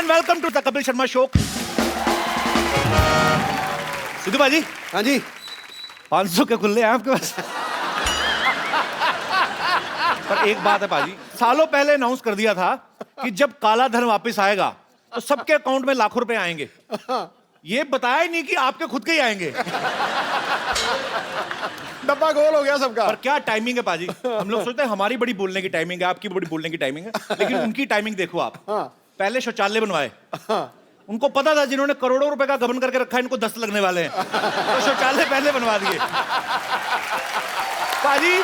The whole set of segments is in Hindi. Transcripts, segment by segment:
And welcome to the Kapil Sharma show. Sidhu भाजी, हाँ जी। 500 के खुले हैं आपके पास? पर एक बात है पाजी, सालों पहले अनाउंस कर दिया था कि जब काला धन वापस आएगा तो सबके अकाउंट में लाखों रुपए आएंगे। ये बताया ही नहीं कि आपके खुद के ही आएंगे। डब्बा गोल हो गया सबका। पर क्या टाइमिंग है पाजी। हम लोग सोचते हैं हमारी बड़ी बोलने की टाइमिंग है, आपकी बड़ी बोलने की टाइमिंग है, लेकिन उनकी टाइमिंग देखो आप। पहले शौचालय बनवाए, उनको पता था जिन्होंने करोड़ों रुपए का गबन करके रखा है इनको 10 लगने वाले हैं, तो शौचालय पहले बनवा दिए। पाजी,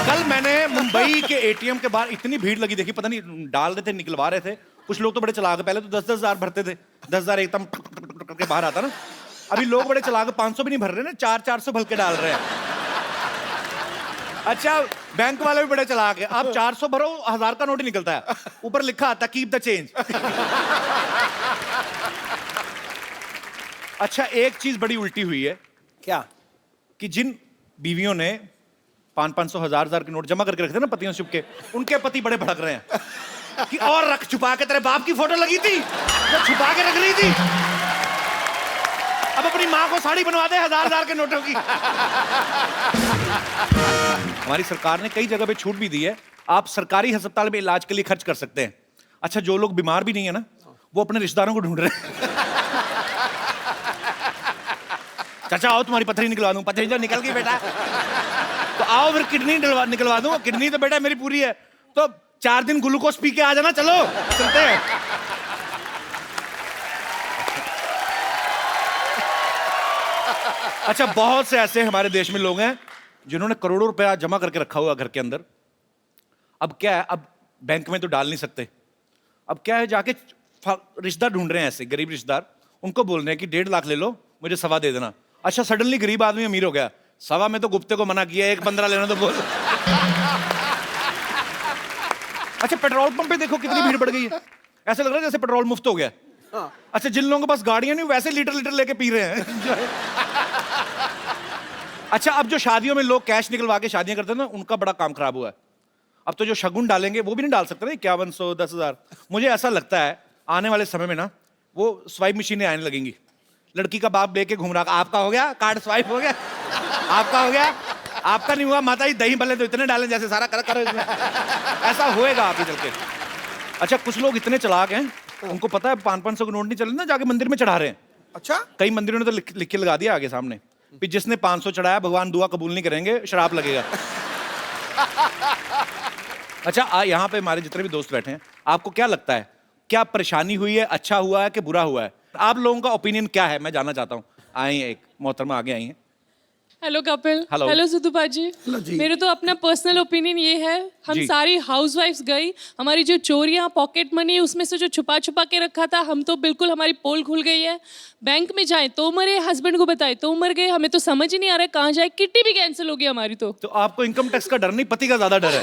कल मैंने मुंबई के एटीएम के बाहर इतनी भीड़ लगी देखी, पता नहीं डाल रहे थे निकलवा रहे थे। कुछ लोग तो बड़े चलाक, पहले तो 10-10 हजार भरते थे, 10 हजार एकदम करके बाहर आता ना। अभी लोग बड़े चलाक 500 भी नहीं भर रहे ना, 400 भर के डाल रहे हैं। अच्छा, बैंक वाले भी बड़े चलाक है, आप 400 भरो 1000 का नोट ही निकलता है, ऊपर लिखा आता कीप द चेंज। अच्छा, एक चीज बड़ी उल्टी हुई है क्या? कि जिन बीवियों ने 500 1000 के नोट जमा करके रखे थे ना पतियों से छुप के, उनके पति बड़े भड़क रहे हैं कि और रख, छुपा के, तेरे बाप की फोटो लगी थी तो छुपा के रख ली थी, अब अपनी माँ को साड़ी बनवा दे 1000 के नोटों की। हमारी सरकार ने कई जगह पे छूट भी दी है, आप सरकारी अस्पताल में इलाज के लिए खर्च कर सकते हैं। अच्छा, जो लोग बीमार भी नहीं है ना, वो अपने रिश्तेदारों को ढूंढ रहे हैं। चाचा आओ तुम्हारी पथरी निकलवा दूं। पथरी तो निकल गई बेटा, तो आओ फिर किडनी निकलवा दूं। किडनी तो बेटा मेरी पूरी है, तो 4 दिन ग्लूकोज पी के आ जाना, चलो चलते हैं। अच्छा, बहुत से ऐसे हमारे देश में लोग हैं जिन्होंने करोड़ों रुपया जमा करके रखा हुआ घर के अंदर। अब क्या है, अब बैंक में तो डाल नहीं सकते, अब क्या है, जाके रिश्तेदार ढूंढ रहे हैं, ऐसे गरीब रिश्तेदार, उनको बोल रहे हैं कि 1.5 लाख ले लो, मुझे 1.25 दे देना। अच्छा, सडनली गरीब आदमी अमीर हो गया, 1.25 में तो गुप्ते को मना किया, 1.15 लेना तो बोल। अच्छा, पेट्रोल पंप पे देखो कितनी भीड़ बढ़ गई है, ऐसा लग रहा है जैसे पेट्रोल मुफ्त हो गया। अच्छा, जिन लोगों के पास गाड़ियां नहीं वैसे लीटर लेके पी रहे हैं। अच्छा, अब जो शादियों में लोग कैश निकलवा के शादियां करते हैं ना, उनका बड़ा काम खराब हुआ है। अब तो जो शगुन डालेंगे वो भी नहीं डाल सकते ना, 5100 10,000। मुझे ऐसा लगता है आने वाले समय में ना वो स्वाइप मशीनें आने लगेंगी, लड़की का बाप लेके घूम रहा, आपका हो गया कार्ड स्वाइप हो गया, आपका हो गया, आपका नहीं हुआ माता जी दही भले तो इतने डालें जैसे सारा करो इसमें। ऐसा होएगा आगे चल के। अच्छा, कुछ लोग इतने चलाक हैं, उनको पता है 500 के नोट नहीं चले ना, जाके मंदिर में चढ़ा रहे हैं। अच्छा, कई मंदिरों ने तो लिख के लगा दिया आगे सामने कि जिसने 500 चढ़ाया भगवान दुआ कबूल नहीं करेंगे, श्राप लगेगा। अच्छा, यहाँ पे हमारे जितने भी दोस्त बैठे हैं, आपको क्या लगता है, क्या परेशानी हुई है, अच्छा हुआ है कि बुरा हुआ है? आप लोगों का ओपिनियन क्या है, मैं जानना चाहता हूँ। आई हैं एक मोहतरमा आगे आई हैं। Hello Kapil. Hello. Hello Sidhu भाजी। मेरे तो अपना पर्सनल ओपिनियन ये है, हम जी। सारी हाउसवाइफ्स गई, हमारी जो चोरियां पॉकेट मनी उसमें से जो छुपा छुपा के रखा था, हम तो बिल्कुल हमारी पोल खुल गई है। बैंक में जाए तो मरे, हस्बैंड को बताए तो मर गए, हमें तो समझ ही नहीं आ रहा है कहाँ जाए। किट्टी भी कैंसिल हो गई हमारी तो आपको इनकम टैक्स का डर नहीं, पति का ज्यादा डर है।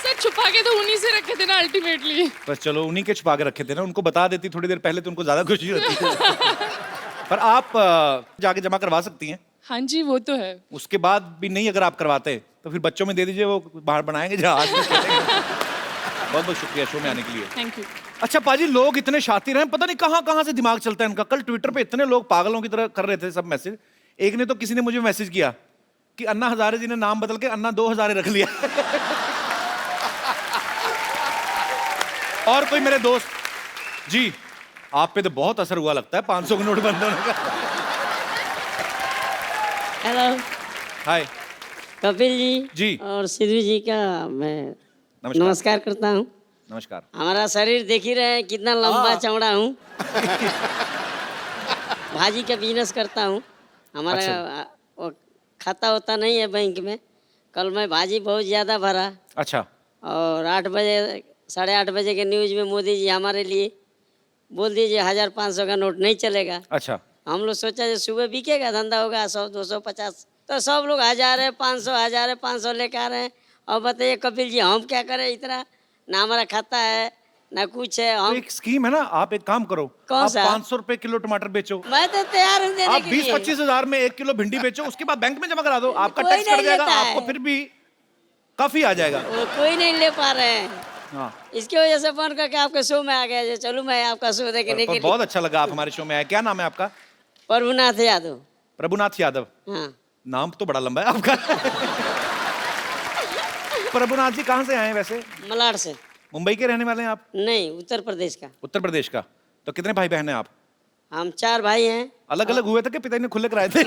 सर छुपा के तो उन्हीं से रखे थे ना अल्टीमेटली। बस चलो, उन्हीं के छुपा के रखे थे ना, उनको बता देती थोड़ी देर पहले तो उनको ज्यादा खुशी होती। पर आप जाके जमा करवा सकती हैं। हाँ जी, वो तो है। उसके बाद भी नहीं अगर आप करवाते तो फिर बच्चों में दे दीजिए, वो बाहर बनाएंगे जहाज में खेलेंगे। बहुत बहुत शुक्रिया शो में आने के लिए। Thank you. अच्छा पाजी, लोग इतने शातिर हैं, पता नहीं कहाँ कहाँ से दिमाग चलता है इनका। कल ट्विटर पे इतने लोग पागलों की तरह कर रहे थे सब मैसेज। एक ने तो किसी ने मुझे मैसेज किया कि अन्ना हजारे जी ने नाम बदल के अन्ना 2 हजारे रख लिया। और कोई मेरे दोस्त जी, आप पे तो बहुत असर हुआ लगता है 500 के नोट बंद होने का। हेलो हाय कपिल जी जी। और सिद्धू जी का मैं नमस्कार करता हूँ। नमस्कार। हमारा शरीर देख ही रहे हैं कितना लंबा चौड़ा हूँ। भाजी का बिजनेस करता हूँ। हमारा अच्छा। वो खाता होता नहीं है बैंक में। कल मैं भाजी बहुत ज़्यादा भरा। अच्छा। और 8 बजे 8:30 बजे के न्यूज़ में मोदी जी हमारे लिए बोल दीजिए 1500 का नोट नहीं चलेगा। अच्छा। हम लोग सोचा जो सुबह बिकेगा, धंधा होगा 100 200 50, तो सब लोग 1000 है 500 लेकर आ रहे हैं। और बताइए कपिल जी हम क्या करें, इतना ना हमारा खाता है ना कुछ है। तो हम एक स्कीम है ना, आप एक काम करो, कौन आप सा? 500 रुपए किलो टमाटर बेचो, मैं तो तैयार हूँ देने आप के लिए। 20-25 हजार में 1 किलो भिंडी बेचो, उसके बाद बैंक में जमा करा दो, आपका कोई टैक्स कट नहीं जाएगा, लेता है। आपको फिर भी काफी आ जाएगा। वो कोई नहीं ले पा रहे हैं। हाँ इसकी वजह से फोन करके आपके शो में आ गया जे चलूँ मैं आपका शो देखने के लिए। बहुत अच्छा लगा आप हमारे शो में आए। क्या नाम है आपका? प्रभुनाथ यादव। प्रभुनाथ यादव। हाँ नाम तो बड़ा लंबा है आपका। प्रभुनाथ जी कहाँ से आए हैं वैसे? मलाड से। मुंबई के रहने वाले हैं आप? नहीं, उत्तर प्रदेश का। उत्तर प्रदेश का। तो कितने भाई बहन हैं आप? हम 4 भाई हैं। अलग अलग हुए थे कि पिताजी ने खुले कराए थे?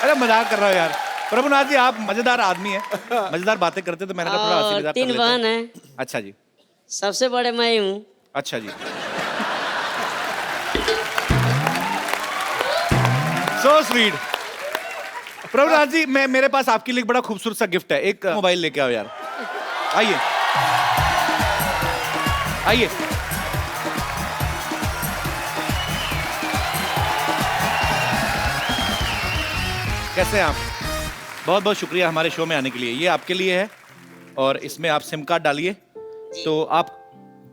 अरे मजाक कर रहा हूँ यार। प्रभुनाथ जी आप मजेदार आदमी हैं, मजेदार बातें करते तो मैंने कहा थोड़ा हंसी और मजाक कर 3 लेते बहन हैं। हैं। अच्छा जी। सबसे बड़े मैं ही हूँ। अच्छा जी। So sweet. प्रभुनाथ जी मेरे पास आपके लिए एक बड़ा खूबसूरत सा गिफ्ट है। एक मोबाइल लेके आओ यार। आइए आइए। कैसे हैं आप? बहुत बहुत शुक्रिया हमारे शो में आने के लिए। ये आपके लिए है और इसमें आप सिम कार्ड डालिए तो आप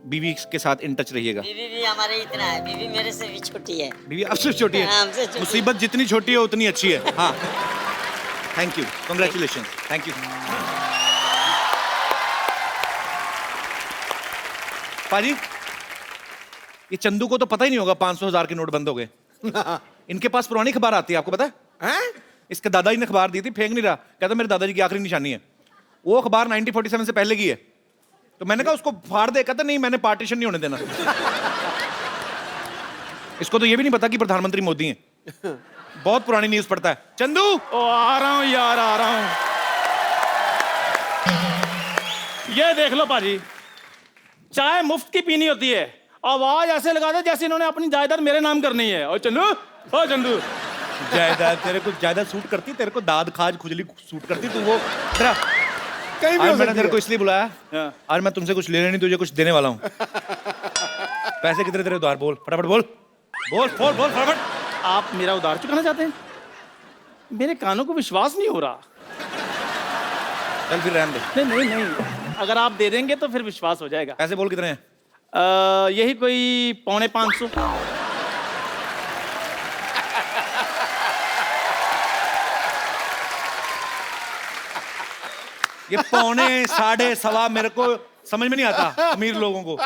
बीवी के साथ इन टच रहिएगा। बीवी भी हमारे इतना है, बीवी मेरे से भी छोटी है। बीवी आपसे छोटी हाँ, है? हमसे छोटी। मुसीबत जितनी छोटी है उतनी अच्छी है। हाँ thank you, congratulation, thank you. पाजी ये चंदू को तो पता ही नहीं होगा 500,000 के नोट बंद हो गए। इनके पास पुरानी अखबार आती है, आपको पता है? हैं? इसके दादाजी ने अखबार दी थी, फेंक नहीं रहा, कहता मेरे दादाजी की आखिरी निशानी है। वो अखबार 1947 से पहले की है। तो मैंने कहा उसको फाड़ दे, कहता नहीं मैंने पार्टीशन नहीं होने देना। इसको तो ये भी नहीं पता कि प्रधानमंत्री मोदी हैं। बहुत पुरानी न्यूज पढ़ता है। चंदू ओ आ रहा हूं यार, आ रहा हूं। ये देख लो पाजी, चाय मुफ्त की पीनी होती है, आवाज ऐसे लगा दे जैसे इन्होंने अपनी जायदाद मेरे नाम करनी है। ओ चंदू, ओ चंदू। जायदाद तेरे को ज्यादा सूट करती, तेरे को दाद खाज खुजली सूट करती। तू वो तेरा कहीं भी हो आज मैंने सकती तेरे है। को इसलिए बुलाया, हाँ। आज मैं तुमसे कुछ लेने नहीं, तुझे कुछ देने वाला हूँ। पैसे कितने तेरे उधार? बोल फटाफट बोल, बोल बोल बोल फटाफट। आप मेरा उधार चुकाना चाहते हैं? मेरे कानों को विश्वास नहीं हो रहा। चल फिर रहने दे। नहीं नहीं नहीं, अगर आप दे देंगे तो फिर विश्वास हो जाएगा। पैसे बोल कितने हैं? यही कोई 550। ये 5.5 7.5 मेरे को समझ में नहीं आता अमीर लोगों को।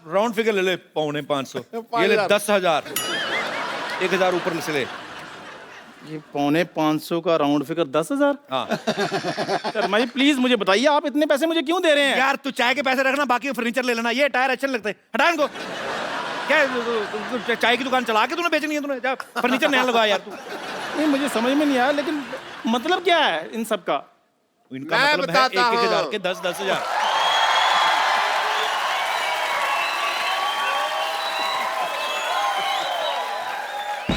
राउंड फिगर ले ले, 5.5 ये ले 10,000, 1,000 ऊपर से ले। ये 550 का राउंड फिगर 10,000। हाँ शर्मा जी प्लीज मुझे बताइए, आप इतने पैसे मुझे क्यों दे रहे हैं? यार तू चाय के पैसे रखना, बाकी फर्नीचर ले लेना। ये टायर अच्छे नहीं लगते, हटा इनको। क्या चाय की दुकान चला के तूने बेचनी है? तूने जा फर्नीचर नया लगा यार तू। नहीं मुझे समझ में नहीं आया, लेकिन मतलब क्या है इन सब का? इनका मैं मतलब है बताता 1,000 हूँ। के 10,000।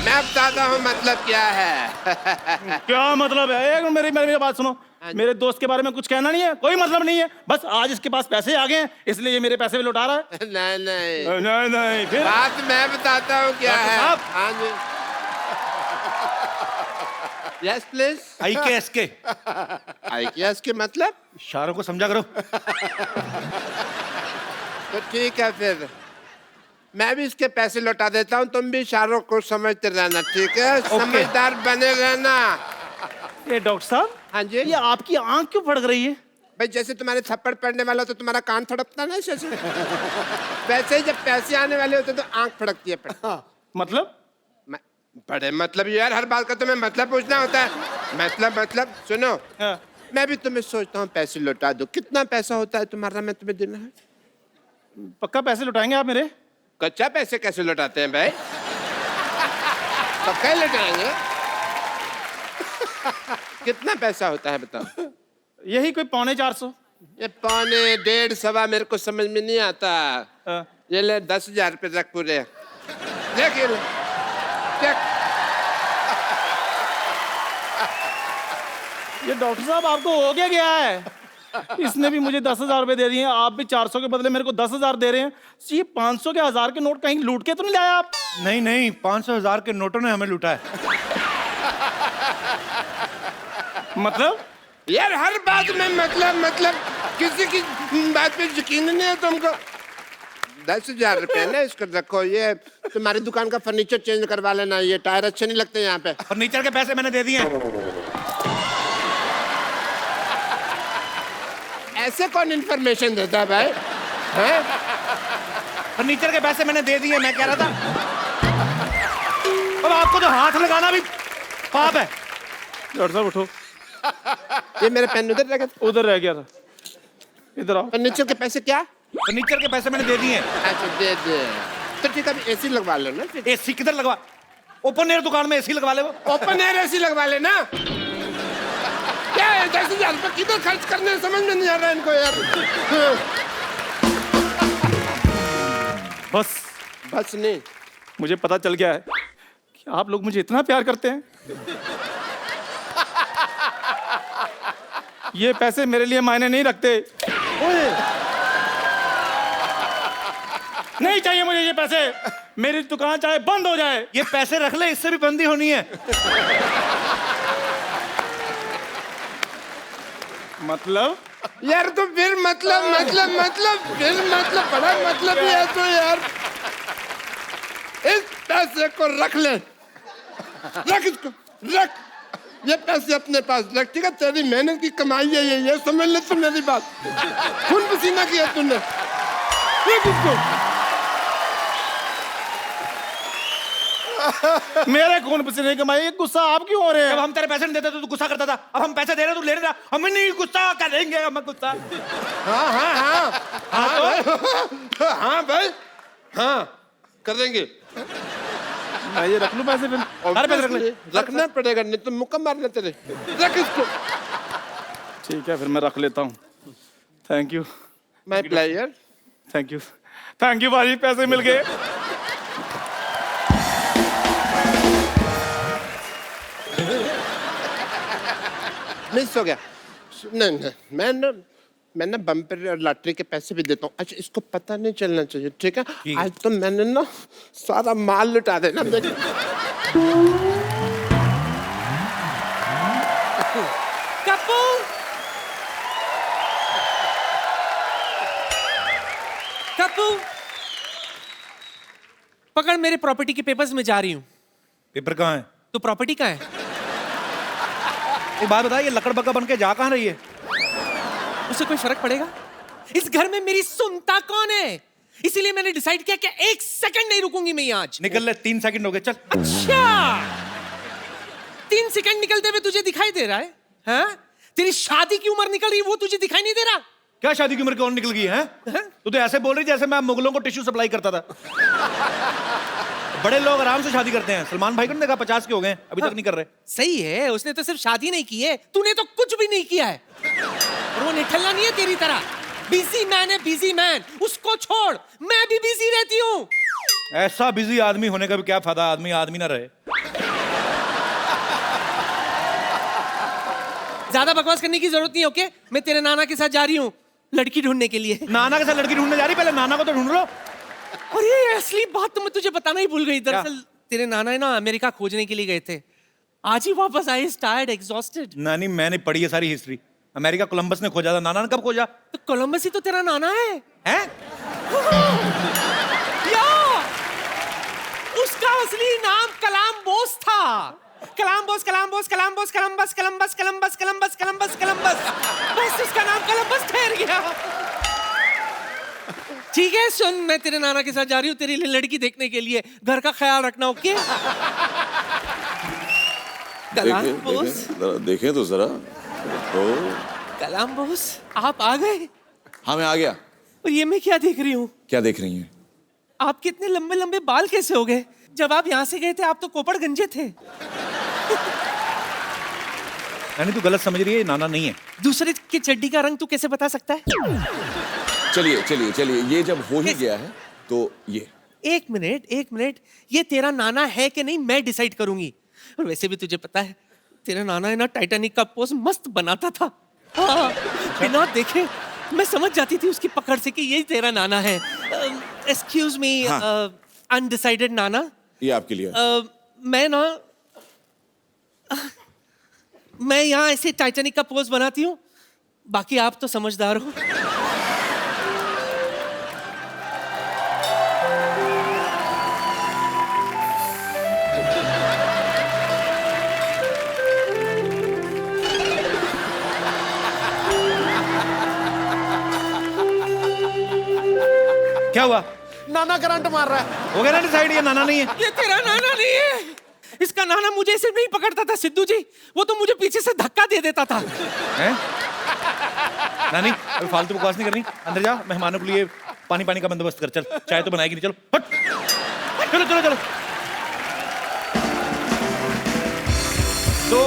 मैं बताता हूँ मतलब क्या है। क्या मतलब है? एक मेरी मेरी बात सुनो, मेरे दोस्त के बारे में कुछ कहना नहीं है, कोई मतलब नहीं है। बस आज इसके पास पैसे आ गए हैं, इसलिए ये मेरे पैसे भी लौटा रहा है। नहीं नहीं, नहीं नहीं फिर बात मैं बताता हूँ क्या डॉक्टर है। साहब। हाँ जी। Yes please. IKS के यस के मतलब? इशारों को समझा करो। तो ठीक है, फिर मैं भी इसके पैसे लौटा देता हूँ, तुम भी इशारों को समझते रहना, ठीक है? समझदार बने रहना। ये डॉक्टर साहब, हाँ जी। ये आपकी आंख क्यों फड़क रही है? भाई जैसे तुम्हारे थप्पड़ पड़ने वाला हो तो तुम्हारा कान फड़कता ना ऐसे। वैसे ही जब पैसे आने वाले होते तो आंख फड़कती है। मतलब बड़े मतलब यार, हर बात का तुम्हें मतलब पूछना होता है। मतलब सुनो, हाँ। मैं भी तुम्हें सोचता हूँ पैसे लौटा दो। कितना पैसा होता है तुम्हारा, मैं तुम्हें देना है? पक्का पैसे लौटाएंगे आप मेरे? कच्चा पैसे कैसे लौटाते हैं भाई? पक्का ही लौटाएंगे। कितना पैसा होता है बताओ? यही कोई 450। ये 1.5 1.5 मेरे को समझ में नहीं आता। हाँ। ये ले 10,000 रुपये रख पूरे। देख ये ले, देख। ये डॉक्टर साहब आपको हो गया है? इसने भी मुझे 10,000 रुपए दे दिए हैं, आप भी 400 के बदले मेरे को 10,000 दे रहे हैं। ये 500 के 1,000 के नोट कहीं लूट के तो नहीं लाया आप? नहीं नहीं, 500,000 के नोटों ने हमें लूटा है। मतलब यार हर बात में मतलब किसी की बात पे यकीन नहीं है तुमको। 10,000 रुपये ना, इसको रखो। ये तुम्हारी दुकान का फर्नीचर चेंज करवा लेना, ये टायर अच्छे नहीं लगते यहाँ पे। फर्नीचर के पैसे मैंने दे दिए हैं। ऐसे कौन इंफॉर्मेशन देता है भाई? हैं? फर्नीचर के पैसे मैंने दे दिए, मैं कह रहा था। अब आपको तो हाथ लगाना भी पाप है। डॉक्टर साहब उठो। ये मेरे पेन उधर रह गया था। उधर रह गया था, इधर आओ। फर्नीचर के पैसे क्या? फर्नीचर के पैसे मैंने दे दिए। अच्छा दे दे। तो ठीक है, अभी एसी लगवा लो ना फिर। एसी किधर लगवा? ओपन एयर दुकान में एसी लगवा ले वो। ओपन एयर एसी लगवा लेना। क्या है 10,000 रुपये किधर खर्च करने, समझ में नहीं आ रहा इनको यार। बस बस नहीं, मुझे पता चल गया है कि आप लोग मुझे इतना प्यार करते हैं। ये पैसे मेरे लिए मायने नहीं रखते। नहीं चाहिए मुझे ये पैसे। मेरी दुकान चाहे बंद हो जाए। ये पैसे रख ले, इससे भी बंदी होनी है। मतलब यार तो फिर मतलब बड़ा मतलब ही है तो यार। इस पैसे को रख ले, रख इसको, रख ये पैसे अपने पास रख, ठीक है? तेरी मेहनत की कमाई है ये समझ ले तू मेरी बात। खून पसीना किया तूने, रख इसको। मेरे खून पसीने की कमाई, गुस्सा आप क्यों हो रहे जब हैं? हम तेरे पैसे नहीं देते तो तू गुस्सा करता था, अब हम पैसे दे रहे तू ले रहा, हम नहीं गुस्सा करेंगे, हम गुस्सा। हाँ हाँ हाँ हाँ भाई, हाँ करेंगे। मैं ये रख लूं पैसे फिर? सारे पैसे रख ले। रखना पड़ेगा, नहीं तो मुक्का मारना तेरे। रख इसको। ठीक है, फिर मैं रख लेता हूँ। Thank you, my player. Thank you, thank you भाई, पैसे मिल गए। मिस हो गया। नहीं मैं ना बम्पर और लॉटरी के पैसे भी देता हूँ। अच्छा इसको पता नहीं चलना चाहिए, ठीक है? आज तो मैंने ना सारा माल लुटा देना। कप्पू, कप्पू, पकड़ मेरे प्रॉपर्टी के पेपर्स में जा रही हूँ। पेपर कहाँ है? तो प्रॉपर्टी कहाँ है? एक बात बता, ये लकड़ बग्गा बन के जा कहाँ रही है? उससे कोई फर्क पड़ेगा? इस घर में मेरी सुनता कौन है? इसीलिए मैंने डिसाइड किया कि 1 सेकंड नहीं रुकूंगी मैं यहाँ आज। निकल ले, 3 सेकंड हो गए, चल। अच्छा, 3 सेकंड निकलते हुए तुझे दिखाई दे रहा है? हाँ? तेरी शादी की उम्र निकल रही है, वो तुझे दिखाई नहीं दे रहा? क्या शादी की उम्र कौन निकल गई है? तू तो ऐसे बोल रही जैसे मैं मुगलों को टिश्यू सप्लाई करता था। बड़े लोग आराम से शादी करते हैं। सलमान भाई को नहीं देखा, 50 के हो गए, अभी तक नहीं कर रहे। सही है, उसने तो सिर्फ शादी नहीं की है, तूने तो कुछ भी नहीं किया है। और वो निठल्ला नहीं है तेरी तरह। बिजी मैन है, बिजी मैन। उसको छोड़, मैं भी बिजी रहती हूँ। ऐसा बिजी आदमी होने का भी क्या फायदा, आदमी आदमी ना रहे। ज्यादा बकवास करने की जरूरत नहीं है, ओके? मैं तेरे नाना के साथ जा रही हूँ लड़की ढूंढने के लिए। नाना के साथ लड़की ढूंढने जा रही, पहले नाना को तो ढूंढ लो। और ये असली बात तो मैं तुझे बताना ही भूल गई। दरअसल तेरे नाना है ना अमेरिका खोजने के लिए गए थे, आज ही वापस आए, टायर्ड, एग्जॉस्टेड। नानी मैंने पढ़ी है सारी हिस्ट्री। अमेरिका कोलंबस ने खोजा था, नाना ने कब खोजा? तो कोलंबस ही तो तेरा नाना है। हैं? या उसका असली नाम कलाम बोस था। कलाम्बोस, कलाम्बोस, कलाम्बोस, Columbus, Columbus, Columbus, Columbus, Columbus, Columbus. बस उसका नाम कलम्बस ठहर गया। ठीक है, सुन, मैं तेरे नाना के साथ जा रही हूँ तेरी लिए लड़की देखने के लिए। घर का ख्याल रखना, ओके? कलाम्बोस, देखें तो जरा। तो कलाम्बोस, आप आ गए? हाँ, मैं आ गया। और ये मैं क्या देख रही हूँ? क्या देख रही हैं? आपके इतने लंबे लंबे बाल कैसे हो गए? जब आप यहाँ से गए थे आप तो कोपड़ गंजे थे। नानी तू गलत समझ रही है, ये नाना नहीं है। दूसरे की चड्डी का रंग तू कैसे बता सकता है? चलिए चलिए चलिए, ये जब हो ही गया है तो ये। एक मिनट, ये तेरा नाना है कि नहीं मैं डिसाइड करूंगी। और वैसे भी तुझे पता है तेरा नाना है ना टाइटैनिक का पोज मस्त बनाता था। हाँ, बिना देखे मैं समझ जाती थी उसकी पकड़ से कि यही तेरा नाना है। एक्सक्यूज मी, अनडिसाइडेड नाना। ये आपके लिए। मैं यहाँ ऐसे टाइटैनिक का पोज बनाती हूँ, बाकी आप तो समझदार हो। क्या हुआ? नाना करंट मार रहा है। हो गया ना डिसाइड, ये नाना नहीं है। ये तेरा नाना नहीं है। इसका नाना मुझे ऐसे नहीं पकड़ता था सिद्धू जी, वो तो मुझे पीछे से धक्का दे देता था। हैं? नानी अभी फालतू बकवास नहीं करनी, अंदर जा, मेहमानों के लिए पानी का बंदोबस्त कर। चल, चाय तो बनाएगी नहीं, चलो हट। चलो चलो चलो। तो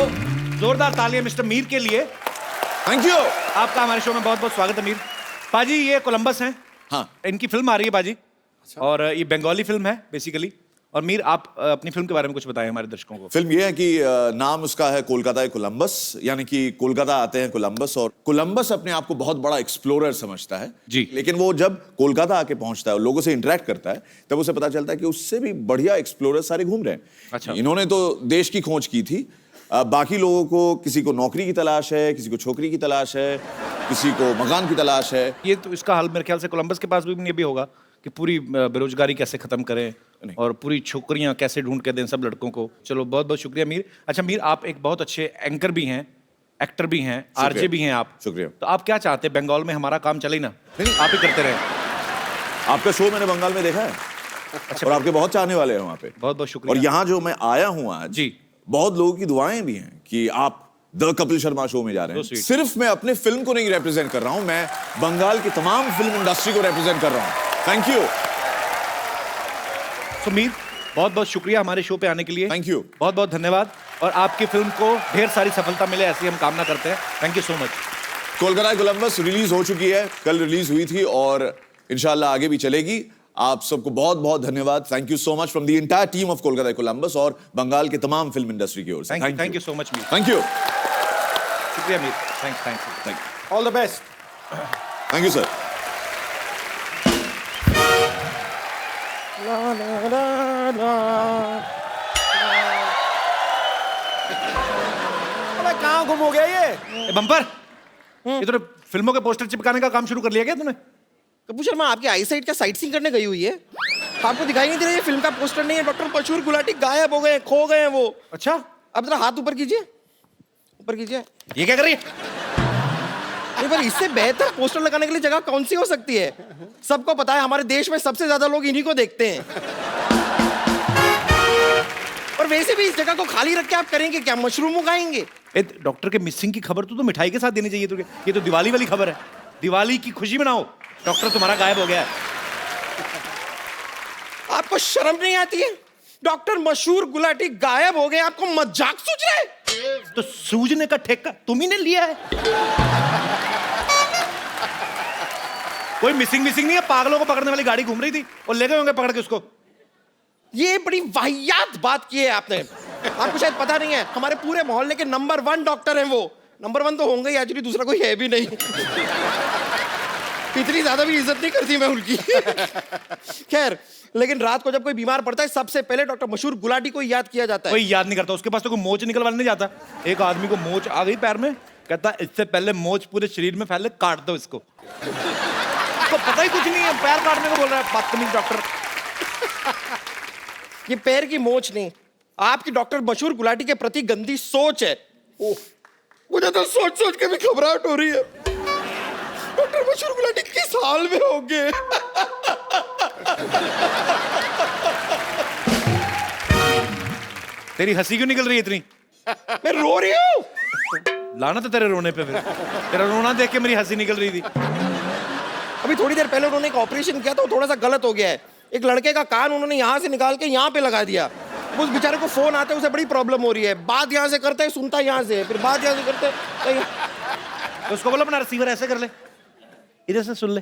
जोरदार तालियां मिस्टर मीर के लिए। Thank you. आपका हमारे शो में बहुत बहुत स्वागत है मीर। पाजी ये कोलंबस हैं, हाँ, इनकी फिल्म आ रही है पाजी, और ये बंगाली फिल्म है बेसिकली। और मीर आप अपनी फिल्म के बारे में कुछ बताएं हमारे दर्शकों को। फिल्म ये है कि नाम उसका है कोलकाता कोलंबस, यानी कि कोलकाता आते हैं कोलंबस, और कोलंबस अपने आप को बहुत बड़ा एक्सप्लोरर समझता है जी। लेकिन वो जब कोलकाता आके पहुंचता है और लोगों से इंटरेक्ट करता है, तब उसे पता चलता है कि उससे भी बढ़िया एक्सप्लोरर सारे घूम रहे हैं। अच्छा। इन्होंने तो देश की खोज की थी, बाकी लोगों को किसी को नौकरी की तलाश है, किसी को छोकरी की तलाश है, किसी को मकान की तलाश है। ये तो इसका हाल मेरे ख्याल से कोलंबस के पास भी ये भी होगा कि पूरी बेरोजगारी कैसे खत्म करें नहीं। और पूरी छोकरियां कैसे ढूंढ के दें सब लड़कों को। चलो बहुत बहुत शुक्रिया मीर। अच्छा मीर, आप एक बहुत अच्छे एंकर भी हैं, एक्टर भी हैं, आरजे भी हैं आप। शुक्रिया। तो आप क्या चाहते हैं, बंगाल में हमारा काम चले ना? नहीं। आप ही करते रहे। आपका शो मैंने बंगाल में देखा है। अच्छा। और आपके बहुत चाहने वाले हैं वहाँ पे। बहुत बहुत शुक्रिया। और यहाँ जो मैं आया हूँ आज, जी। बहुत लोगों की दुआएं भी हैं कि आप द कपिल शर्मा शो में जा रहे So हैं। sweet. सिर्फ मैं अपने फिल्म को नहीं रिप्रेजेंट कर रहा हूं, मैं बंगाल की तमाम फिल्म इंडस्ट्री को रिप्रेजेंट कर रहा हूं। Thank you. तो मीर बहुत बहुत शुक्रिया हमारे शो पे आने के लिए। Thank you. बहुत बहुत धन्यवाद, और आपकी फिल्म को ढेर सारी सफलता मिले ऐसी हम कामना करते हैं। Thank you so much. Kolkata Columbus release हो चुकी है, कल रिलीज हुई थी और इंशाल्लाह आगे भी चलेगी। आप सबको बहुत बहुत धन्यवाद। Thank you so much from the entire team of Kolkata Columbus और बंगाल के तमाम फिल्म इंडस्ट्री की ओर से। Thank you so much Mir. Thank you. शुक्रिया Mir. Thank all the best. Thank you sir. अबे कहाँ गुम हो गया ये? यू। बम्पर, ये तूने फिल्मों के पोस्टर चिपकाने का काम शुरू कर लिया क्या तूने? कपूर शर्मा आपकी आई साइड क्या साइट सीइंग करने गई हुई है? आपको दिखाई नहीं दे रहा ये फिल्म का पोस्टर नहीं है? डॉक्टर मशहूर गुलाटी गायब हो गए, खो गए हैं वो। अच्छा, अब जरा हाथ ऊपर कीजिए, ऊपर कीजिए। ये क्या कर रही है? नहीं पर इससे बेहतर पोस्टर लगाने के लिए जगह कौन सी हो सकती है? सबको पता है हमारे देश में सबसे ज्यादा लोग इन्हीं को देखते हैं। और वैसे भी इस जगह को खाली रख के आप करेंगे क्या? मशरूम उगाएंगे? डॉक्टर के मिसिंग की खबर तो मिठाई के साथ देनी चाहिए तुझे। ये तो दिवाली वाली खबर है, दिवाली की खुशी मनाओ, डॉक्टर तुम्हारा गायब हो गया है। आपको शर्म नहीं आती है? डॉक्टर मशहूर गुलाटी गायब हो गए, आपको मजाक सूझ रहा है? तो सूझने का ठेका तुम ही ने लिया है। कोई मिसिंग नहीं है, पागलों को पकड़ने वाली गाड़ी घूम रही थी और ले गए होंगे पकड़ के उसको। ये बड़ी वाहियात बात की है आपने। आपको शायद पता नहीं है, हमारे पूरे मोहल्ले के नंबर 1 डॉक्टर हैं वो। नंबर 1 तो होंगे ही, एक्चुअली दूसरा कोई है भी नहीं। इतनी ज्यादा भी इज्जत नहीं करती मैं उनकी। खैर, लेकिन रात को जब कोई बीमार पड़ता है सबसे पहले डॉक्टर मशहूर गुलाटी को याद किया जाता है। कोई याद नहीं करता, उसके पास तो कोई मोच निकलवाने नहीं जाता। एक आदमी को मोच आ गई पैर में, कहता इससे पहले मोच पूरे शरीर में फैले, काट दो इसको। तो पता ही कुछ नहीं है, पैर काटने को बोल रहा है बदतमीज डॉक्टर। ये पैर की मोच नहीं, आपकी डॉक्टर मशहूर गुलाटी के प्रति गंदी सोच है। ओह, मुझे तो सोच सोच के भी घबराहट हो रही है। डॉक्टर मशहूर गुलाटी किस हाल में होंगे? तेरी हंसी क्यों निकल रही है इतनी? मैं रो रही हूँ। लाना तो तेरे रोने पे, फिर तेरा रोना देख के मेरी हंसी निकल रही थी। अभी थोड़ी देर पहले उन्होंने एक ऑपरेशन किया था, वो थोड़ा सा गलत हो गया है। एक लड़के का कान उन्होंने यहाँ से निकाल के यहाँ पे लगा दिया। उस बेचारे को फोन आते उसे बड़ी प्रॉब्लम हो रही है। बात यहाँ से करते है, सुनता यहाँ से, फिर बात यहाँ से करते है। तो उसको बोला अपना रिसीवर ऐसे कर ले, इधर से सुन ले।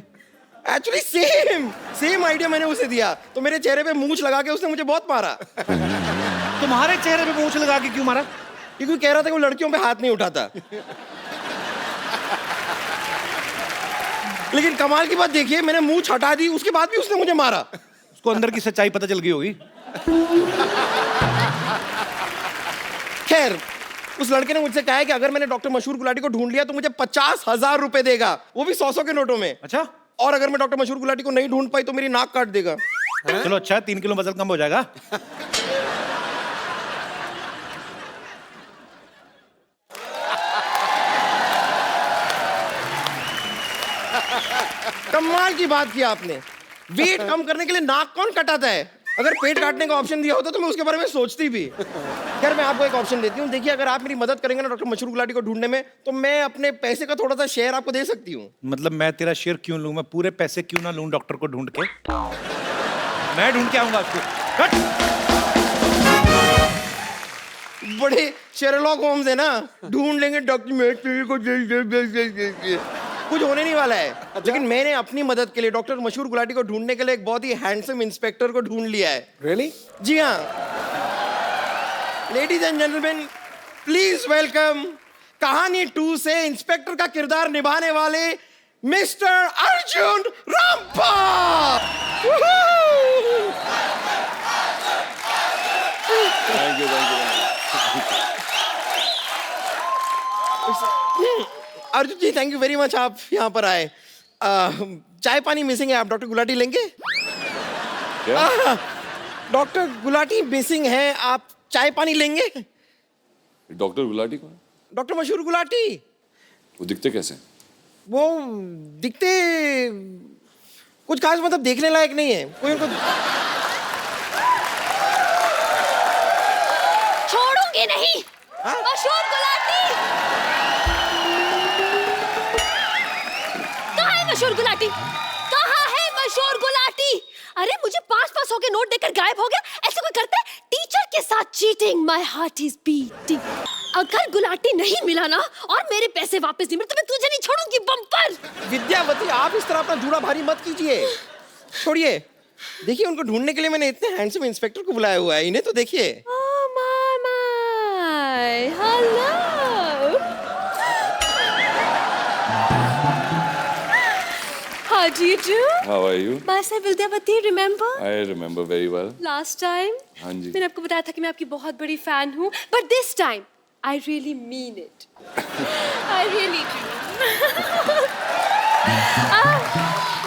एक्चुअली सेम आइडिया मैंने उसे दिया, तो मेरे चेहरे पे मूंछ लगा के उसने मुझे बहुत मारा। तुम्हारे चेहरे पे मूंछ लगा के क्यों मारा? क्योंकि कह रहा था कि वो लड़कियों पे हाथ नहीं उठाता। लेकिन कमाल की बात देखिए, मैंने मूंछ हटा दी, उसके बाद भी उसने मुझे मारा। उसको अंदर की सच्चाई पता चल गई होगी। खैर, उस लड़के ने मुझसे कहा है कि अगर मैंने डॉक्टर मशहूर गुलाटी को ढूंढ लिया तो मुझे 50,000 रुपए देगा, वो भी 100 के नोटों में। अच्छा, और अगर मैं डॉक्टर मशहूर गुलाटी को नहीं ढूंढ पाई तो मेरी नाक काट देगा। चलो अच्छा, 3 किलो वजन कम हो जाएगा। कमाल की बात की आपने। वेट कम करने के लिए नाक कौन कटाता है? अगर पेट काटने का ऑप्शन दिया होता तो मैं उसके बारे में सोचती भी। खैर मैं आपको एक ऑप्शन देती हूँ। देखिए अगर आप मेरी मदद करेंगे ना डॉक्टर मशहूर गुलाटी को ढूंढने में, तो मैं अपने पैसे का थोड़ा सा शेयर आपको दे सकती हूँ। मतलब मैं तेरा शेयर क्यों लूं? मैं पूरे पैसे क्यों ना लूं डॉक्टर को ढूंढ के? मैं ढूंढ के आऊंगा उसको। हट! बड़े शेरलॉक होम्स है ना, ढूंढ लेंगे डॉक्टर मैं तेरे को कुछ होने नहीं वाला है। लेकिन मैंने अपनी मदद के लिए डॉक्टर मशहूर गुलाटी को ढूंढने के लिए एक बहुत ही हैंडसम इंस्पेक्टर को ढूंढ लिया है। रियली? जी हाँ, ladies and gentleman please welcome Kahani 2 से इंस्पेक्टर का किरदार निभाने वाले mister Arjun Rampal. Thank you Arjun ji thank you very much, आप यहाँ पर आए। चाय पानी मिसिंग है, आप डॉक्टर गुलाटी लेंगे? डॉक्टर गुलाटी मिसिंग है, आप चाय पानी लेंगे? डॉक्टर गुलाटी कौन? डॉक्टर मशहूर गुलाटी। वो दिखते कैसे? वो दिखते कुछ खास, मतलब देखने लायक नहीं है कोई उनको। छोड़ूंगी नहीं। मशहूर गुलाटी कहाँ है? मशहूर गुलाटी कहाँ है? मशहूर गुलाटी, अरे मुझे 500 के नोट देकर गायब हो गया। ऐसे कोई करता है? टीचर के साथ cheating. My heart is beating. अगर गुलाटी नहीं मिला ना और मेरे पैसे वापस नहीं मिले तो मैं तुझे नहीं छोड़ूंगी बम्पर। विद्यावती आप इस तरह अपना जूड़ा भारी मत कीजिए, छोड़िए। देखिए उनको ढूंढने के लिए मैंने इतने हैंडसम इंस्पेक्टर को बुलाया हुआ है, इन्हें तो देखिए। Oh my, hello. How do you do? How are you? Myself Vidyavati, remember? I remember very well. Last time? हाँ जी। मैंने आपको बताया था कि मैं आपकी बहुत बड़ी फैन हूँ, but this time I really mean it. I really do.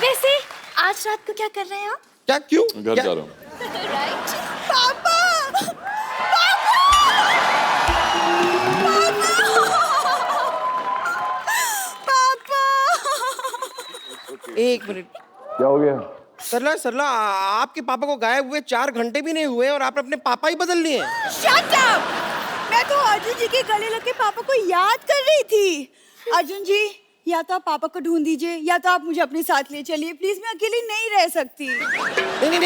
वैसे आज रात को क्या कर रहे हैं आप? क्या क्यों? घर जा रहा हूँ। Right? पापा! एक मिनट, क्या हो गया? सरला सरला आपके पापा को गायब हुए 4 घंटे भी नहीं हुए और आपने अपने पापा ही बदल लिए। Shut up! मैं तो अर्जुन जी के गले लग के पापा को याद कर रही थी। अर्जुन जी या तो आप पापा को ढूंढ दीजिए या तो आप मुझे अपने साथ ले चलिए प्लीज, मैं अकेली नहीं रह सकती।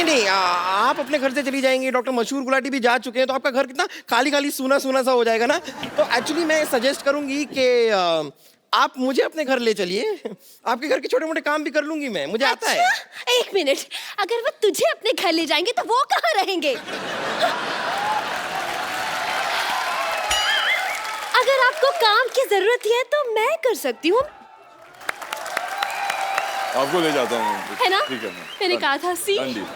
नहीं, आप अपने घर से चली जाएंगी, डॉक्टर मशहूर गुलाटी भी जा चुके हैं, तो आपका घर कितना खाली खाली सूना सूना सा हो जाएगा ना। तो एक्चुअली मैं सजेस्ट करूंगी कि आप मुझे अपने घर ले चलिए, आपके घर के छोटे मोटे काम भी कर लूंगी मैं, मुझे आता है। एक मिनट, अगर वो तुझे अपने घर ले जाएंगे तो वो कहाँ रहेंगे? अगर आपको काम की जरूरत है तो मैं कर सकती हूँ, आपको ले जाता हूँ। है ना? ठीक है। मैंने कहा था सी। Done deal.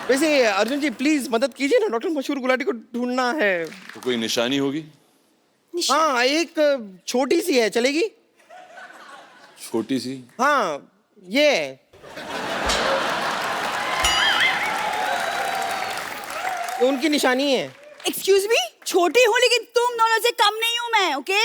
वैसे अर्जुन जी प्लीज मदद कीजिए ना, डॉक्टर मशहूर गुलाटी को ढूंढना है। तो कोई निशानी होगी? हाँ एक छोटी सी है, चलेगी? छोटी सी? हाँ ये उनकी निशानी है। एक्सक्यूज मी, छोटी हूँ लेकिन तुम दोनों से कम नहीं हूँ मैं, ओके?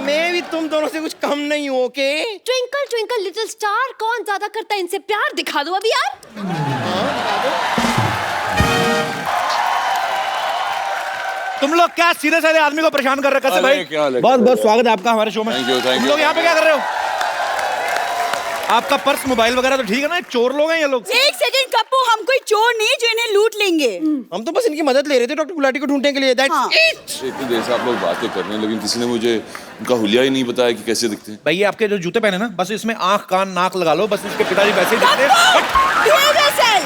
मैं भी तुम दोनों से कुछ कम नहीं हूँ, okay? Twinkle twinkle little star कौन ज्यादा करता है इनसे प्यार, दिखा दो अभी यार। तुम लोग क्या सीधे साधे आदमी को परेशान कर रहे हो? भाई क्या लगे? बहुत बहुत स्वागत है आपका हमारे शो में। Thank you, thank तुम you. लोग यहाँ पे क्या कर रहे हो? आपका पर्स मोबाइल वगैरह तो ठीक है ना? चोर लोग हैं ये लोग। एक सेकंड कप्पू, हम कोई चोर नहीं जो इन्हें लूट लेंगे। हम तो बस इनकी मदद ले रहे थे डॉक्टर गुलाटी को ढूंढने के लिए, that's हाँ। it। इतनी देर से आप लोग बातें कर रहे हैं लेकिन किसी ने मुझे उनका हुलिया ही नहीं बताया कि कैसे दिखते हैं। भाई ये आपके जो जूते पहने ना, बस इसमें आंख कान नाक लगा लो, बस इसके पिताजी वैसे ही दिखते हैं। Behave yourself.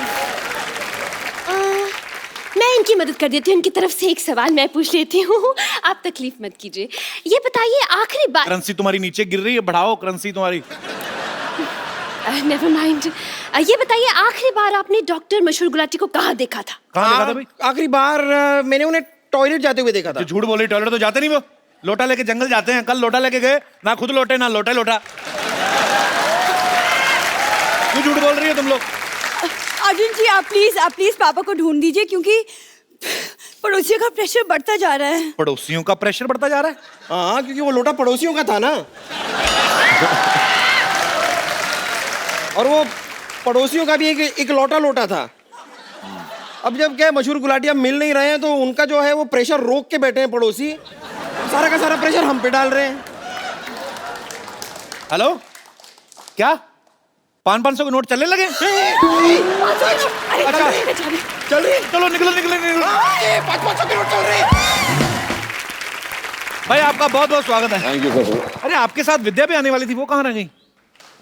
मैं इनकी मदद कर देती हूँ, इनकी तरफ से एक सवाल मैं पूछ लेती हूँ, आप तकलीफ मत कीजिए। ये बताइए आखिरी बार। करेंसी तुम्हारी नीचे गिर रही है, बढ़ाओ करेंसी तुम्हारी। Never mind. ये बताइए आखिरी बार आपने डॉक्टर मशहूर गुलाटी को कहाँ देखा था? कहाँ देखा था भाई? आखिरी बार मैंने उन्हें टॉयलेट जाते हुए देखा था। जो झूठ बोल रही, टॉयलेट तो जाते नहीं वो, लोटा लेके जंगल जाते हैं। कल लोटा लेके गए, ना खुद लोटे ना लोटा लोटा। क्यों झूठ बोल रही हो तुम लोग? अर्जुन जी आप प्लीज पापा को ढूंढ दीजिए क्योंकि पड़ोसियों का प्रेशर बढ़ता जा रहा है। पड़ोसियों का प्रेशर बढ़ता जा रहा है? हाँ क्योंकि वो लोटा पड़ोसियों का था ना। और वो पड़ोसियों का भी एक लौटा लोटा था। अब जब क्या है, मशहूर गुलाटी अब मिल नहीं रहे हैं तो उनका जो है वो प्रेशर रोक के बैठे हैं पड़ोसी, सारा का सारा प्रेशर हम पे डाल रहे हैं। हेलो, क्या 500 के नोट चलने लगे? अच्छा, चल रही चलो निकलो निकलो निकलो। 500 के नोट चल रहे हैं। भाई आपका बहुत बहुत स्वागत है। Thank you sir. अरे आपके साथ विद्या भी आने वाली थी, वो कहाँ रह गई?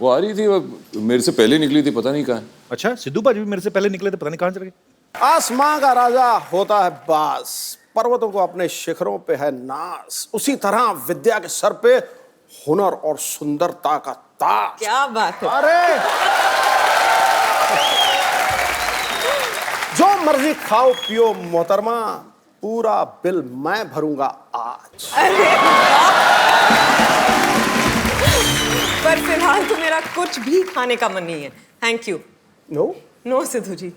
वो आ रही थी, वो मेरे से पहले निकली थी, पता नहीं कहाँ है। अच्छा, सिद्धू भाजी भी मेरे से पहले निकले थे, पता नहीं कहाँ चले गए। आसमां का राजा होता है बास, पर्वतों को अपने शिखरों पे है नास, उसी तरह विद्या के सर पे हुनर और सुंदरता का ताज। क्या बात है। अरे जो मर्जी खाओ पियो मोहतरमा, पूरा बिल मैं भरूंगा आज। पर फिलहाल तो मेरा कुछ भी खाने का मन नहीं है, thank you. No no Sidhu ji.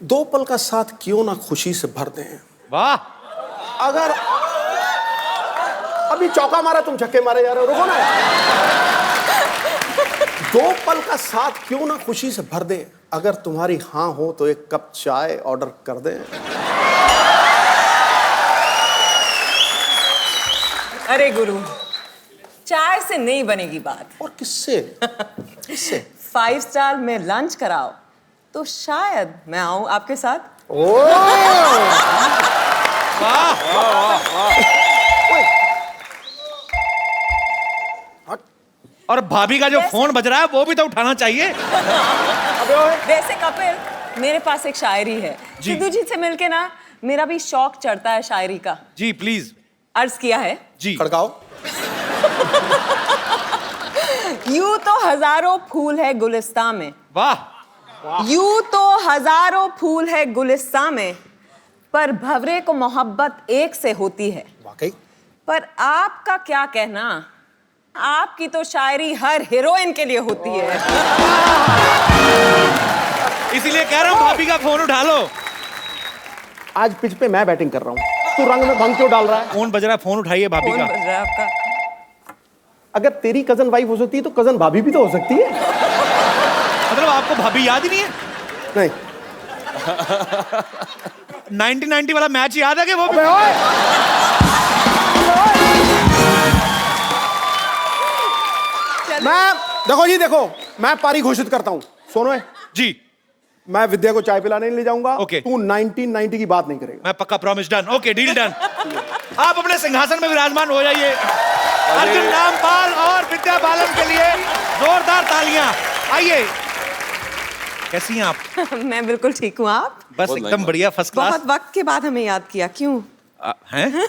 2 पल का साथ क्यों ना खुशी से भर दें। वाह, अगर अभी चौका मारा, तुम छक्के मारे जा रहे हो, रुको ना। 2 पल का साथ क्यों ना खुशी से भर दें, अगर तुम्हारी हाँ हो तो 1 कप चाय ऑर्डर कर दें। अरे गुरु, चाय से नहीं बनेगी बात। और किससे? किससे? 5 स्टार में लंच कराओ तो शायद मैं आऊं आपके साथ। और भाभी का जो फोन बज रहा है वो भी तो उठाना चाहिए। वैसे कपिल, मेरे पास एक शायरी है, सिद्धू जी से मिलके ना मेरा भी शौक चढ़ता है शायरी का। जी प्लीज। अर्ज किया है जी। खड़काओ। यूं तो हजारों फूल है गुलिस्तान में। वाह। यूं तो हजारों फूल है गुलिस्तान में, पर भंवरे को मोहब्बत एक से होती है। वाकई। पर आपका क्या कहना, आपकी तो शायरी हर हीरोइन के लिए होती है। इसीलिए कह रहा हूँ भाभी का फोन उठा लो। आज पिच पे मैं बैटिंग कर रहा हूँ, तू रंग में भंग क्यों डाल रहा है? फोन बज रहा है, फोन उठाइए भाभी कौन का। बज रहा है आपका? अगर तेरी कजन वाइफ हो सकती है तो कजन भाभी भी तो हो सकती है। मतलब आपको भाभी याद ही नहीं है? नहीं। 1990 वाला मैच याद है कि वो? मैं देखो जी, देखो मैं पारी घोषित करता हूँ। सोनो जी, मैं विद्या को चाय पिलाने नहीं ले जाऊंगा। ओके। तू 1990 की बात नहीं करेगा। मैं पक्का, promise, done. Okay, deal done. आप अपने सिंहासन में विराजमान हो जाइए। अर्जुन रामपाल और विद्या बालन के लिए जोरदार तालियां। आइए। कैसी हैं आप? मैं बिल्कुल ठीक हूँ, आप? बस एकदम बढ़िया, फर्स्ट क्लास। बहुत वक्त के बाद हमें याद किया, क्यों? हैं?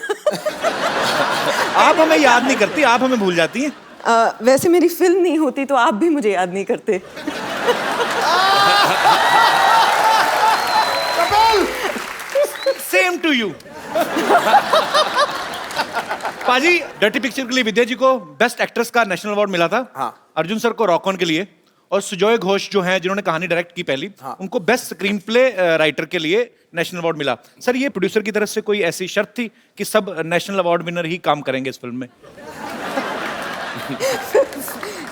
आप हमें याद नहीं करती, आप हमें भूल जाती हैं। वैसे मेरी फिल्म नहीं होती तो आप भी मुझे याद नहीं करते। Same to you. पाजी, डर्टी पिक्चर के लिए विद्या जी को बेस्ट एक्ट्रेस का नेशनल अवार्ड मिला था। हाँ। अर्जुन सर को रॉक ऑन के लिए, और सुजॉय घोष जो हैं जिन्होंने कहानी डायरेक्ट की पहली, हाँ। उनको बेस्ट स्क्रीन प्ले राइटर के लिए नेशनल अवार्ड मिला। सर, ये प्रोड्यूसर की तरफ से कोई ऐसी शर्त थी कि सब नेशनल अवार्ड विनर ही काम करेंगे इस फिल्म में?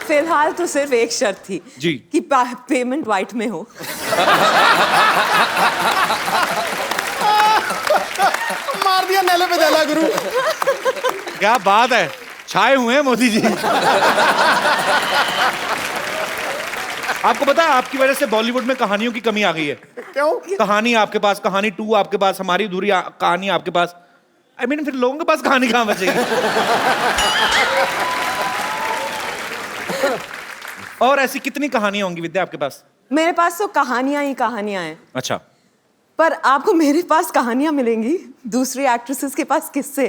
फिलहाल तो सिर्फ एक शर्त थी जी। कि पेमेंट वाइट में हो। मार दिया नेले पे देला गुरु। क्या बात है, छाए हुए हैं मोदी जी। आपको पता है आपकी वजह से बॉलीवुड में कहानियों की कमी आ गई है। क्यों? कहानी आपके पास, कहानी 2 आपके पास, हमारी अधूरी कहानी आपके पास। I mean, फिर लोगों के पास कहानी कहाँ बचेगी? और ऐसी कितनी कहानियां होंगी विद्या आपके पास? मेरे पास तो कहानियां ही कहानियां हैं, अच्छा। पर आपको मेरे पास कहानियां मिलेंगी, दूसरी एक्ट्रेसेस के पास किससे?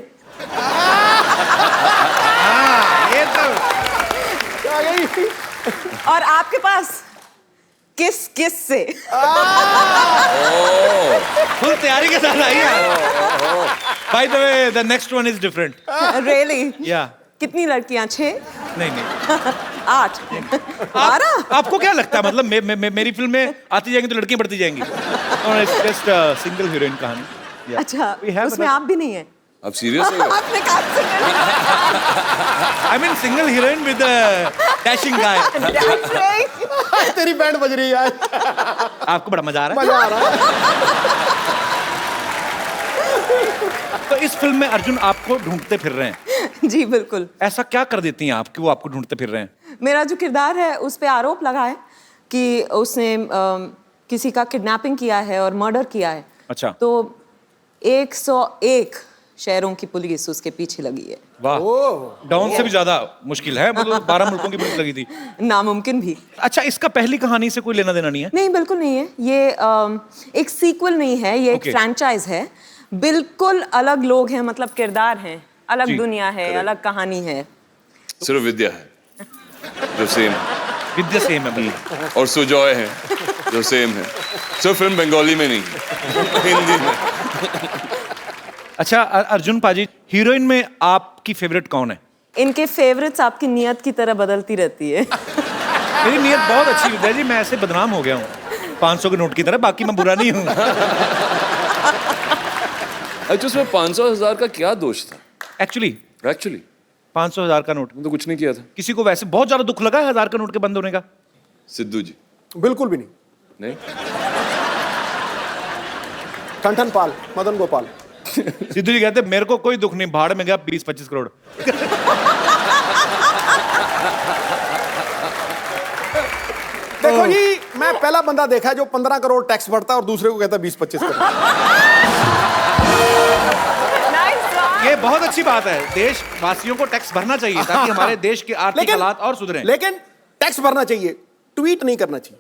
ये तो और आपके पास किस किस से? फुल तैयारी के साथ आई है। By the way, the next one is different. Really? Yeah. कितनी लड़कियां? 6? नहीं 8? 12? आपको क्या लगता है, मतलब मेरी फिल्म में आती जाएंगी तो लड़कियां बढ़ती जाएंगी? और it's just a single heroine कहानी। Yeah. अच्छा, We have उसमें another- आप भी नहीं है? आप सीरियस हो? आपने कहा single? I mean single heroine with dashing guy. तेरी बैंड बज रही है आज। आपको बड़ा मजा आ रहा है? मजा आ रहा है। तो इस फिल्म में अर्जुन आपको ढूंढते फिर रहे हैं, जी बिल्कुल। ऐसा क्या कर देती हैं आप कि वो आपको ढूंढते फिर रहे हैं? मेरा जो किरदार है उस पे आरोप लगा है कि उसने किसी का किडनैपिंग किया है और मर्डर किया है। अच्छा। तो 101 शहरों की पुलिस उसके पीछे लगी है। वाह, डॉन से भी ज्यादा मुश्किल है, मतलब 12 मुल्कों की पुलिस लगी थी। नामुमकिन भी। अच्छा, इसका पहली कहानी से कोई लेना देना नहीं है? नहीं, बिल्कुल नहीं है। ये एक सीक्वल नहीं है, ये एक Okay. फ्रैंचाइज है। बिल्कुल अलग लोग हैं, मतलब किरदार हैं, अलग जी, दुनिया है, अलग कहानी है। सिर्फ विद्या है जो सेम, विद्या सेम है और सुजॉय है जो सेम है। सिर्फ फिल्म बंगाली में नहीं, हिंदी में। अच्छा अर्जुन पाजी, हीरोइन में आपकी फेवरेट कौन है? इनके फेवरेट्स आपकी नियत की तरह बदलती रहती है। मेरी नीयत बहुत अच्छी विद्या जी, मैं ऐसे बदनाम हो गया हूँ 500 के नोट की तरह, बाकी मैं बुरा नहीं हूँ। अच्छा, उसमें 500,000 का क्या दोष था? एक्चुअली 500,000 का नोट तो कुछ नहीं किया था। किसी को वैसे बहुत ज्यादा दुख लगा है 1000 का नोट के बंद होने का? सिद्धू जी बिल्कुल भी नहीं। नहीं, ठन पाल, मदन गोपाल। सिद्धू जी कहते मेरे को कोई दुख नहीं, भाड़ में गया 20-25 करोड़। देखो जी, मैं पहला बंदा देखा है जो 15 करोड़ टैक्स भरता है और दूसरे को कहता है 20-25 करोड़। ये बहुत अच्छी बात है, देशवासियों को टैक्स भरना चाहिए ताकि हमारे देश के आर्थिक हालात और सुधरें। लेकिन टैक्स भरना चाहिए, ट्वीट नहीं करना चाहिए।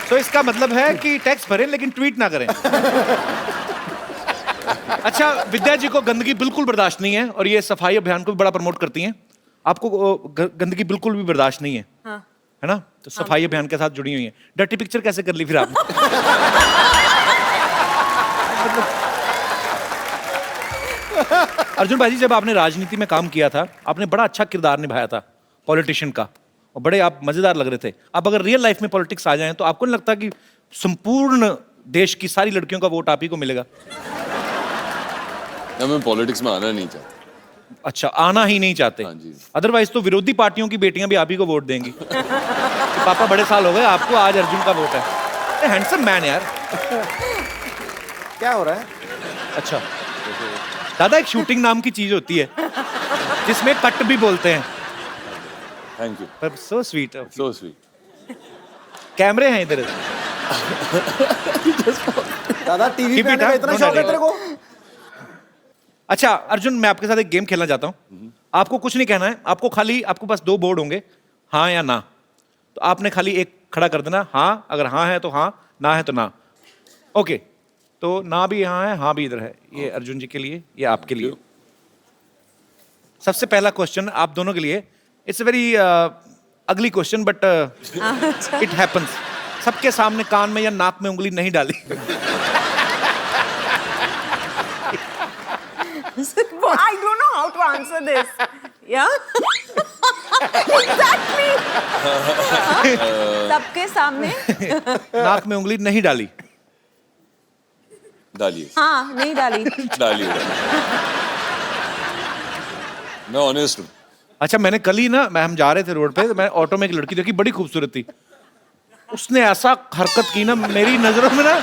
तो इसका मतलब है कि टैक्स भरें लेकिन ट्वीट ना करें। अच्छा, विद्या जी को गंदगी बिल्कुल बर्दाश्त नहीं है और ये सफाई अभियान को भी बड़ा प्रमोट करती हैं। आपको गंदगी बिल्कुल भी बर्दाश्त नहीं है, हाँ। है ना? तो सफाई अभियान के साथ जुड़ी हुई है। डर्टी पिक्चर कैसे कर ली फिर आपने? अर्जुन भाई जी, जब आपने राजनीति में काम किया था, आपने बड़ा अच्छा किरदार निभाया था पॉलिटिशियन का, और बड़े आप मजेदार लग रहे थे। अब अगर रियल लाइफ में पॉलिटिक्स आ जाएं तो आपको नहीं लगता कि संपूर्ण देश की सारी लड़कियों का वोट आप ही को मिलेगा? ना, मैं पॉलिटिक्स में आना नहीं चाहता। अच्छा, आना ही नहीं चाहते? हाँ जी। अदरवाइज तो विरोधी पार्टियों की बेटियां भी आप ही को वोट देंगी। तो पापा बड़े साल हो गए आपको, आज अर्जुन का वोट है। हैंडसम मैन यार। क्या हो रहा है? अच्छा दादा, एक शूटिंग नाम की चीज होती है जिसमें कट भी बोलते हैं। थैंक यू, पर सो स्वीट, सो स्वीट। कैमरे हैं इधर। दादा टीवी Keep पे it आने का up, इतना don't शौक है worry. तेरे को? अच्छा अर्जुन, मैं आपके साथ एक गेम खेलना चाहता हूँ। आपको कुछ नहीं कहना है, आपको खाली, आपको पास 2 बोर्ड होंगे, हाँ या ना। तो आपने खाली एक खड़ा कर देना, हाँ अगर हाँ है तो हाँ, ना है तो ना। ओके, तो ना भी यहाँ है, हाँ भी इधर है। ये अर्जुन जी के लिए, ये आपके लिए। सबसे पहला क्वेश्चन आप दोनों के लिए। It's a very ugly question but it happens. सबके सामने कान में या नाक में उंगली नहीं डाली। I don't know how to answer this. Yeah? Exactly. सबके सामने नाक में उंगली नहीं डाली। डालिए, हाँ, नहीं डाली। डालिए। मैं ऑनेस्ट हूँ। अच्छा, मैंने कल ही ना, हम जा रहे थे रोड पे, तो मैं ऑटो में एक लड़की देखी, बड़ी खूबसूरत थी। उसने ऐसा हरकत की ना मेरी नजरों में ना,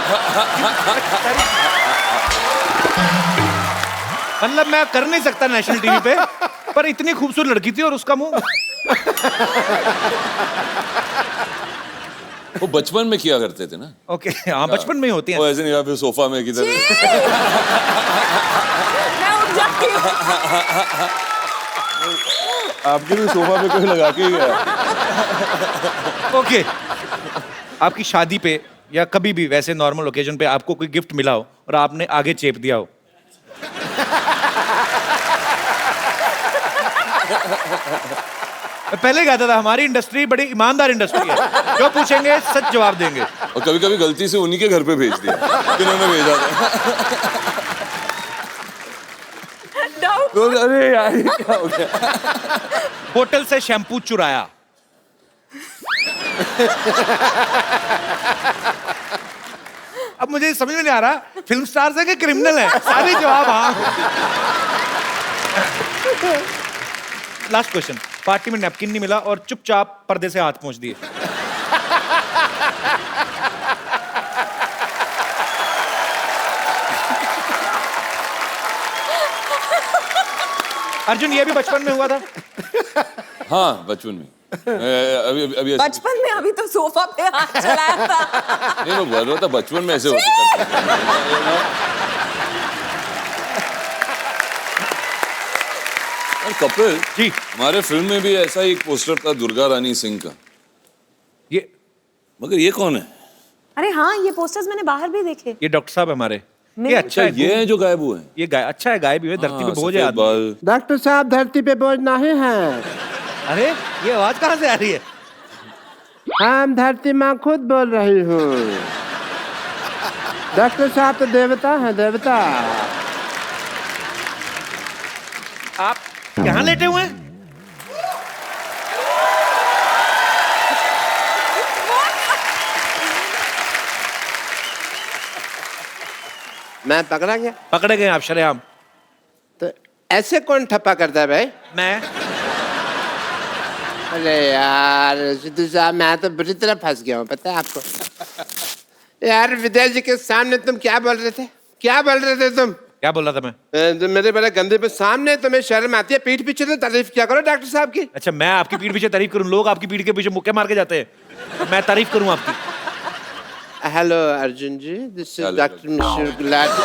मतलब मैं कर नहीं सकता नेशनल टीवी पे, पर इतनी खूबसूरत लड़की थी और उसका मुंह। वो बचपन में किया करते थे ना। ओके, हाँ बचपन में ही होती है। वो ऐसे नहीं, या फिर सोफा में किधर। मैं उठ जाती हूँ। आपके भी सोफा पे कोई लगा के ही गया। ओके, आपकी शादी पे या कभी भी वैसे नॉर्मल ओकेजन पे आपको कोई गिफ्ट मिला हो और आपने आगे चेप दिया हो। पहले कहता था हमारी इंडस्ट्री बड़ी ईमानदार इंडस्ट्री है, जो पूछेंगे सच जवाब देंगे। और कभी कभी गलती से उन्हीं के घर पे भेज दिया जिन्होंने भेजा था। तो अरे यार, ये क्या हो गया? होटल से शैम्पू चुराया। अब मुझे समझ में नहीं आ रहा फिल्म स्टार्स है कि क्रिमिनल है। सारे जवाब हाँ। लास्ट क्वेश्चन, पार्टी में नैपकिन नहीं मिला और चुपचाप पर्दे से हाथ पहुंच दिए। अर्जुन, ये भी बचपन में हुआ था? हाँ, बचपन में। अभी अभी ऐसे- बचपन में अभी तो सोफा पे हाथ चलाया था। नहीं, मैं बोल रहा था बचपन में ऐसे होते करते। और कपिल जी, हमारे फिल्म में भी ऐसा ही एक पोस्टर था दुर्गा रानी सिंह का। ये मगर ये कौन है? अरे हाँ, ये पोस्टर्स मैंने बाहर भी देखे। ये डॉक्टर साहब हमारे। ये नहीं। अच्छा है, ये है जो गायब हुए हैं। ये अच्छा है, गायब भी हुए, धरती पे बोझ है सफेद आदमी। बाल। डॉक्टर साहब धरती पे बोझ नहीं है, अरे ये आवाज कहाँ से आ रही है? हम धरती माँ खुद बोल रही हूँ। डॉक्टर साहब तो देवता हैं, देवता। आप यहाँ लेटे हुए हैं? मैं पकड़ा गया? पकड़े गए आप शरेआम। तो ऐसे कौन ठप्पा करता है भाई? मैं अरे यार सिद्धू साहब, मैं तो बुरी तरह फंस गया हूँ, पता है आपको? यार विद्या जी के सामने तुम क्या बोल रहे थे? क्या बोल रहे थे तुम? क्या बोल रहा था मैं? तो मेरे बड़े गंदे पे सामने तुम्हें शर्म आती है? पीठ पीछे तो तारीफ क्या करो डॉक्टर साहब की। अच्छा, मैं आपकी पीठ पीछे तारीफ करूं? लोग आपकी पीठ के पीछे मुक्के मार के जाते हैं, मैं तारीफ करूं आपकी? Hello Arjun ji, this is Hello, doctor Mishra Gulati.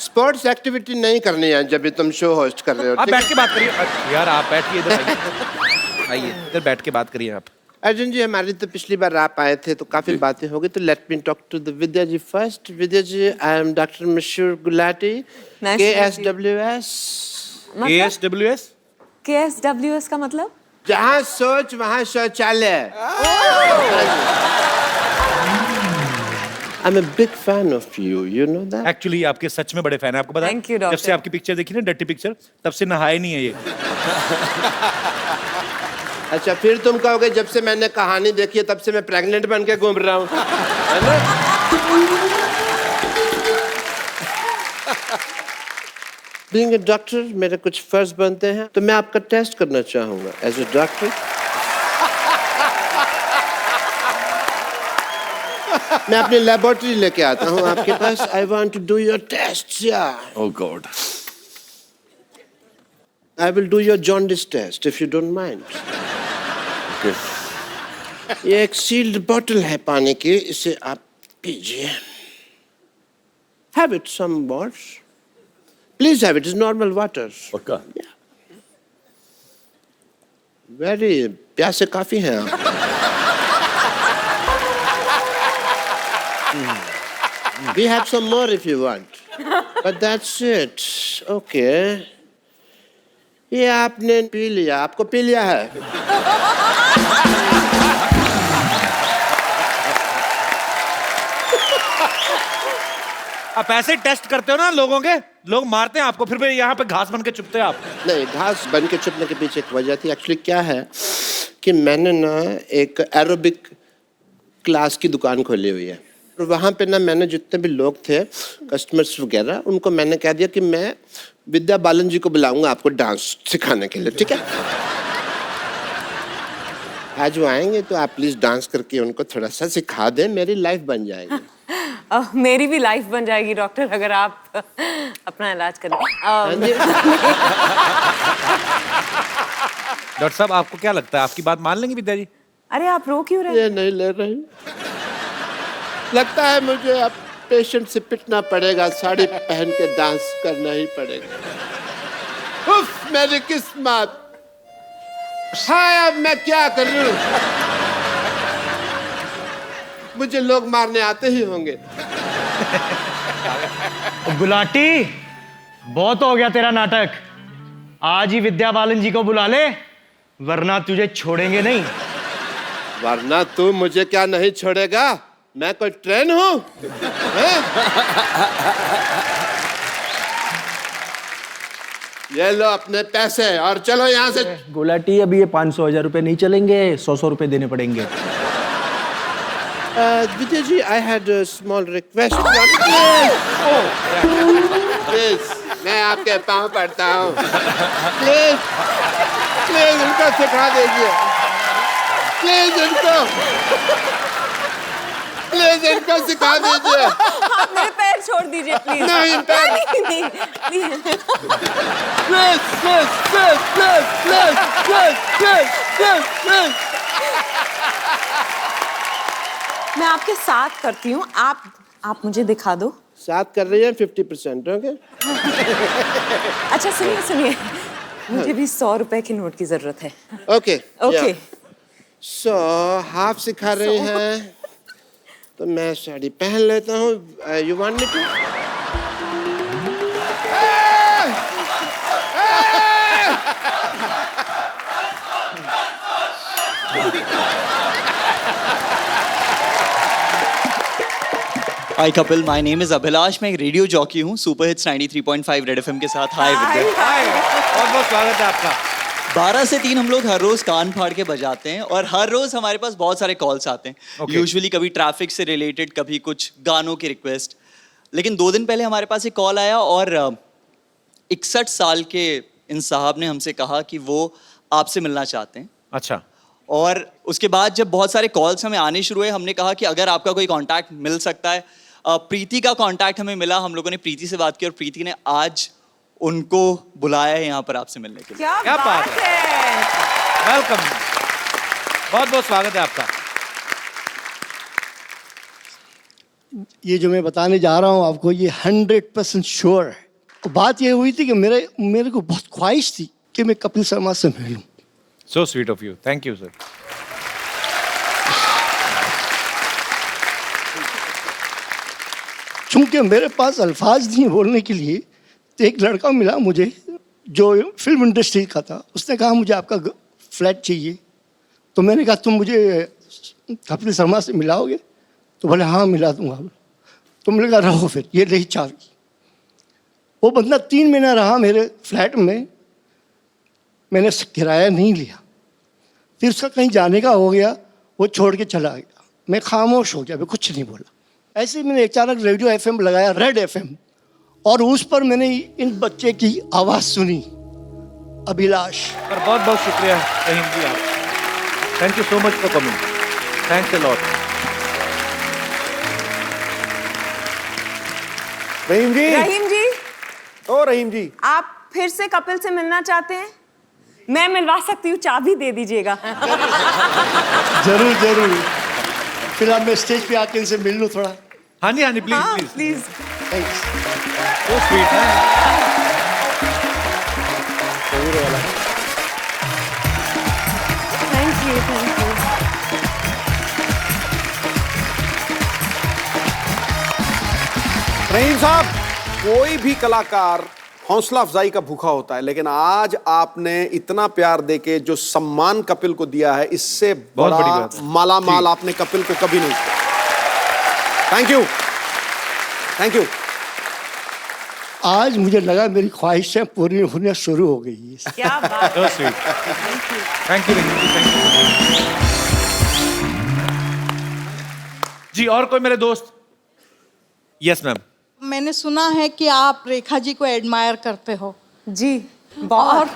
Sports activity नहीं करनी है जब भी तुम शो होस्ट कर रहे हो, आप ठीक बैठ है? के बात करिए यार, आप बैठिए इधर, आइए आइए इधर बैठ के बात करिए आप। अर्जुन जी, हमारी तो पिछली बार आप आए थे तो काफी बातें हो गई, तो let me talk to the Vidya ji first. Vidya ji, I am doctor Mishra Gulati, Nice to meet you. KSWS। ASWS? KSWS का मतलब? जहाँ सोच वहाँ शौचालय। I'm a big fan of you, you know that? Actually आपके सच में बड़े फैन है, आपको पता है? Thank you, doctor. जब से आपकी पिक्चर देखी ना, डर्टी पिक्चर, तब से नहाए नहीं है ये। अच्छा, फिर तुम कहोगे जब से मैंने कहानी देखी है तब से मैं प्रेग्नेंट बन के घूम रहा हूँ, है ना? बीइंग ए डॉक्टर मेरे कुछ फर्ज बनते हैं, तो मैं आपका टेस्ट करना चाहूंगा एज ए डॉक्टर। मैं अपनी लेबोरेटरी लेके आता हूँ आपके पास। I want to do your test. या Oh God. I will do your jaundice test if you don't mind. Okay. ये एक सील्ड बोतल है पानी की, इसे आप पीजिए। Have it some words. Please have it. It's normal water. पक्का? Very प्यासे काफी हैं आप। We have some more if you want. But that's it. Okay. ये आपने पी लिया, आपको पी लिया है। आप ऐसे टेस्ट करते हो ना लोगों के, लोग मारते हैं आपको, फिर भी यहाँ पे घास बन के चुपते हैं आप। नहीं, घास बन के चुपने के पीछे एक वजह थी। एक्चुअली क्या है कि मैंने ना एक एरोबिक क्लास की दुकान खोली हुई है, और वहाँ पे ना मैंने जितने भी लोग थे कस्टमर्स वगैरह, उनको मैंने कह दिया कि मैं विद्या बालन जी को बुलाऊंगा आपको डांस सिखाने के लिए, ठीक है? आज वो आएंगे तो आप प्लीज डांस करके उनको थोड़ा सा सिखा दें, मेरी लाइफ बन जाएगी। मेरी भी लाइफ बन जाएगी डॉक्टर, अगर आप अपना इलाज करें। डॉक्टर साहब, आपको क्या लगता है, आपकी बात मान लेंगे विद्या जी? अरे आप रो क्यों रहे? ये नहीं ले रही। लगता है मुझे अब पेशेंट से पिटना पड़ेगा, साड़ी पहन के डांस करना ही पड़ेगा। उफ, मेरी किस्मत। हाँ, अब मैं क्या करूं? मुझे लोग मारने आते ही होंगे। गुलाटी, बहुत हो गया तेरा नाटक। आज ही विद्या बालन जी को बुला ले, वरना तुझे छोड़ेंगे नहीं। वरना तू मुझे क्या नहीं छोड़ेगा? मैं कोई ट्रेन हूं? ये लो अपने पैसे और चलो यहाँ से। गुलाटी, अभी ये 500,000 रुपए नहीं चलेंगे, 100 रुपए देने पड़ेंगे। Vijay ji, I had a small request. Please. मैं आपके पाँव पड़ता हूँ प्लीज प्लीज इनको सिखा दीजिए प्लीज इनको सिखा दीजिए आप मेरे पैर छोड़ दीजिए प्लीज। नहीं, पैर नहीं प्लीज। प्लीज मैं आपके साथ करती हूँ, आप मुझे दिखा दो। साथ कर रही है 50%, ओके? अच्छा सुनिए मुझे भी 100 रुपए के नोट की जरूरत है। Okay okay. सो हाफ सिखा रही हैं तो मैं साड़ी पहन लेता हूँ। You want me to? Hi Kapil, my name is Abhilash. मैं एक रेडियो जॉकी हूँ सुपर हिट्स 93.5 रेड एफएम के साथ। हाय विद्या, बहुत बहुत स्वागत है आपका। 12 से 3 हम लोग हर रोज कान फाड़ के बजाते हैं और हर रोज हमारे पास बहुत सारे कॉल्स आते हैं। यूजुअली कभी ट्रैफिक से रिलेटेड, कभी कुछ गानों की रिक्वेस्ट। लेकिन 2 दिन पहले हमारे पास एक कॉल आया और 61 साल के इन साहब ने हमसे कहा कि वो आपसे मिलना चाहते हैं। अच्छा। और उसके बाद जब बहुत सारे कॉल्स हमें आने शुरू हुए, हमने कहा कि अगर आपका कोई कांटेक्ट मिल सकता है। प्रीति का कांटेक्ट हमें मिला, हम लोगों ने प्रीति से बात की और प्रीति ने आज उनको बुलाया है यहाँ पर आपसे मिलने के लिए। क्या बात है। वेलकम, बहुत बहुत स्वागत है आपका। ये जो मैं बताने जा रहा हूँ आपको, ये 100% श्योर है। बात ये हुई थी कि मेरे को बहुत ख्वाहिश थी कि मैं कपिल शर्मा से मिलूं। So sweet of you. Thank you, sir. चूंकि मेरे पास अल्फाज नहीं बोलने के लिए, तो एक लड़का मिला मुझे जो फिल्म इंडस्ट्री का था। उसने कहा मुझे आपका फ्लैट चाहिए। तो मैंने कहा तुम मुझे कपिल शर्मा से मिलाओगे? तो बोले हाँ मिला दूंगा। तो मैंने कहा रहो फिर, ये रही चाबी। वो बंदा 3 महीना रहा मेरे फ्लैट में, मैंने किराया नहीं लिया। फिर उसका कहीं जाने का हो गया, वो छोड़ के चला गया। मैं खामोश हो गया, मैं कुछ नहीं बोला। ऐसे ही मैंने अचानक रेडियो एफएम लगाया, रेड एफएम, और उस पर मैंने इन बच्चे की आवाज़ सुनी, अभिलाष। पर बहुत बहुत शुक्रिया रहीम जी आप। Thank you so much for coming. Thanks a lot. Rahim ji, ओ रहीम जी, आप फिर से कपिल से मिलना चाहते हैं? मैं मिलवा सकती हूँ, चाबी दे दीजिएगा। जरूर जरूर। फिर अब मैं स्टेज पे आके इनसे मिल लूँ थोड़ा। हाँ जी हाँ जी, प्लीज हाँ, please please. Thanks. So sweet है। Thank you. रहीम साहब, कोई भी कलाकार हौसला अफजाई का भूखा होता है, लेकिन आज आपने इतना प्यार देके जो सम्मान कपिल को दिया है, इससे बहुत बड़ी बड़ा बात है। माला माल आपने कपिल को कभी नहीं। Thank you, thank you. आज मुझे लगा मेरी ख्वाहिशें पूरी होने शुरू हो गई है। क्या बात So sweet. Thank you Rahim ji, thank you जी। और कोई मेरे दोस्त? Yes ma'am. मैंने सुना है कि आप रेखा जी को एडमायर करते हो जी, और बहुत।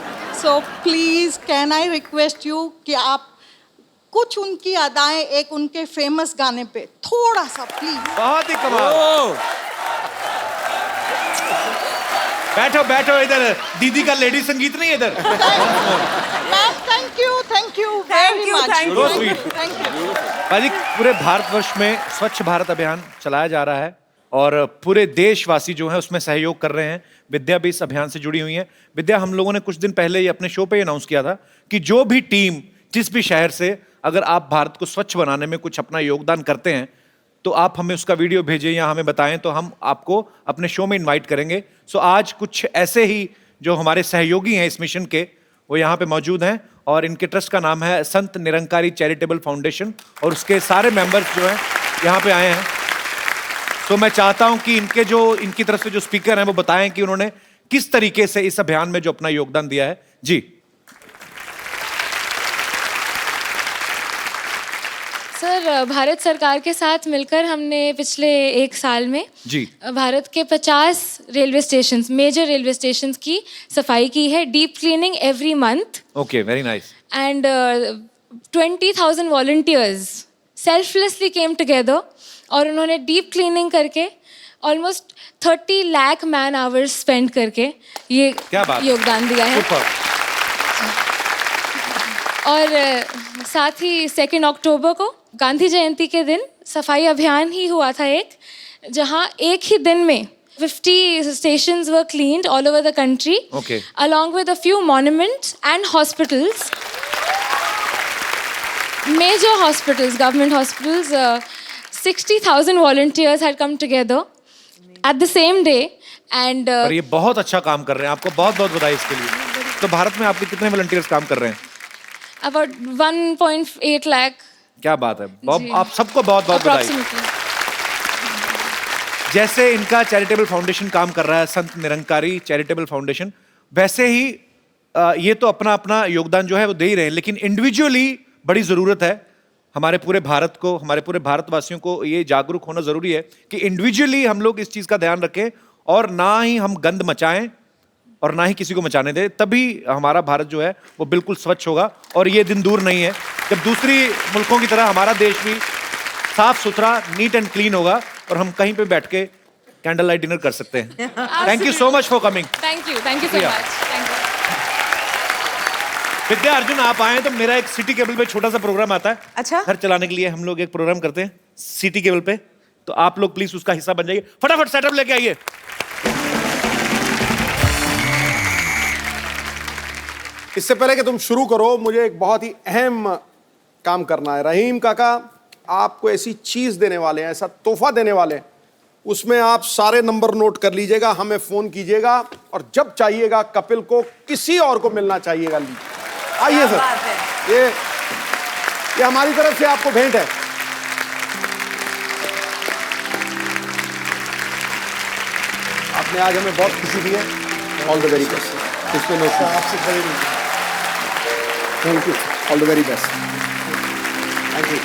So please can I request you कि आप कुछ उनकी अदाएं एक उनके फेमस गाने पे थोड़ा सा प्लीज। बहुत ही कमाल। बैठो बैठो इधर, दीदी का लेडी संगीत नहीं है इधर। Ma'am thank you very much. So sweet. Thank you. भाजी, पूरे भारतवर्ष में स्वच्छ भारत अभियान चलाया जा रहा है और पूरे देशवासी जो हैं उसमें सहयोग कर रहे हैं। विद्या भी इस अभियान से जुड़ी हुई है। विद्या, हम लोगों ने कुछ दिन पहले ही अपने शो पे अनाउंस किया था कि जो भी टीम जिस भी शहर से, अगर आप भारत को स्वच्छ बनाने में कुछ अपना योगदान करते हैं तो आप हमें उसका वीडियो भेजें या हमें बताएं तो हम आपको अपने शो में इनवाइट करेंगे। सो आज कुछ ऐसे ही जो हमारे सहयोगी हैं इस मिशन के, वो यहाँ पे मौजूद हैं और इनके ट्रस्ट का नाम है संत निरंकारी चैरिटेबल फाउंडेशन और उसके सारे मेंबर्स जो हैं यहाँ पे आए हैं। तो मैं चाहता हूं कि इनकी तरफ से जो स्पीकर हैं वो बताएं कि उन्होंने किस तरीके से इस अभियान में जो अपना योगदान दिया है। जी सर, सर भारत सरकार के साथ मिलकर हमने पिछले 1 साल में जी भारत के 50 railway station, major railway station की सफाई की है, deep cleaning every month, okay very nice. And 20,000 volunteers selflessly came together और उन्होंने डीप क्लीनिंग करके almost 30 lakh man hours spend करके ये क्या बात, योगदान दिया है। सुपर। और साथ ही 2 अक्टूबर को गांधी जयंती के दिन सफाई अभियान ही हुआ था एक, जहां एक ही दिन में 50 stations were cleaned all over the country, okay, along with a few monuments and hospitals, major hospitals, government hospitals. 60,000 volunteers had come together at the same day, and पर ये बहुत अच्छा काम कर रहे हैं, आपको बहुत बहुत बधाई इसके लिए। तो भारत में आपके कितने वॉलंटियर्स काम कर रहे हैं? about 1.8 lakh. क्या बात है, आप सबको बहुत बहुत बधाई। जैसे इनका चैरिटेबल फाउंडेशन काम कर रहा है, संत निरंकारी चैरिटेबल फाउंडेशन, वैसे ही ये तो अपना अपना योगदान जो है वो दे ही रहे हैं, लेकिन इंडिविजुअली बड़ी ज़रूरत है हमारे पूरे भारत को, हमारे पूरे भारतवासियों को ये जागरूक होना ज़रूरी है कि इंडिविजुअली हम लोग इस चीज़ का ध्यान रखें और ना ही हम गंद मचाएं और ना ही किसी को मचाने दें, तभी हमारा भारत जो है वो बिल्कुल स्वच्छ होगा। और ये दिन दूर नहीं है जब दूसरी मुल्कों की तरह हमारा देश भी साफ सुथरा, नीट एंड क्लीन होगा और हम कहीं पे बैठ के कैंडल लाइट डिनर कर सकते हैं। Thank you so much for coming. Thank you so much. Vidya Arjun, आप आए तो मेरा एक सिटी केबल पे छोटा सा प्रोग्राम आता है। अच्छा, घर चलाने के लिए हम लोग एक प्रोग्राम करते हैं सिटी केबल पे, तो आप लोग प्लीज उसका हिस्सा बन जाइए। फटाफट सेटअप लेके आइए। इससे पहले कि तुम शुरू करो, मुझे एक बहुत ही अहम काम करना है। रहीम काका आपको ऐसी चीज देने वाले हैं, ऐसा तोहफा देने वाले हैं, उसमें आप सारे नंबर नोट कर लीजिएगा, हमें फोन कीजिएगा और जब चाहिएगा कपिल को किसी और को मिलना चाहिएगा। आइए सर, ये हमारी तरफ से आपको भेंट है। आपने आज हमें बहुत खुशी दी है। All the very best. इसमें नो आपसे खड़े नहीं। Thank you, all the very best. Thank you.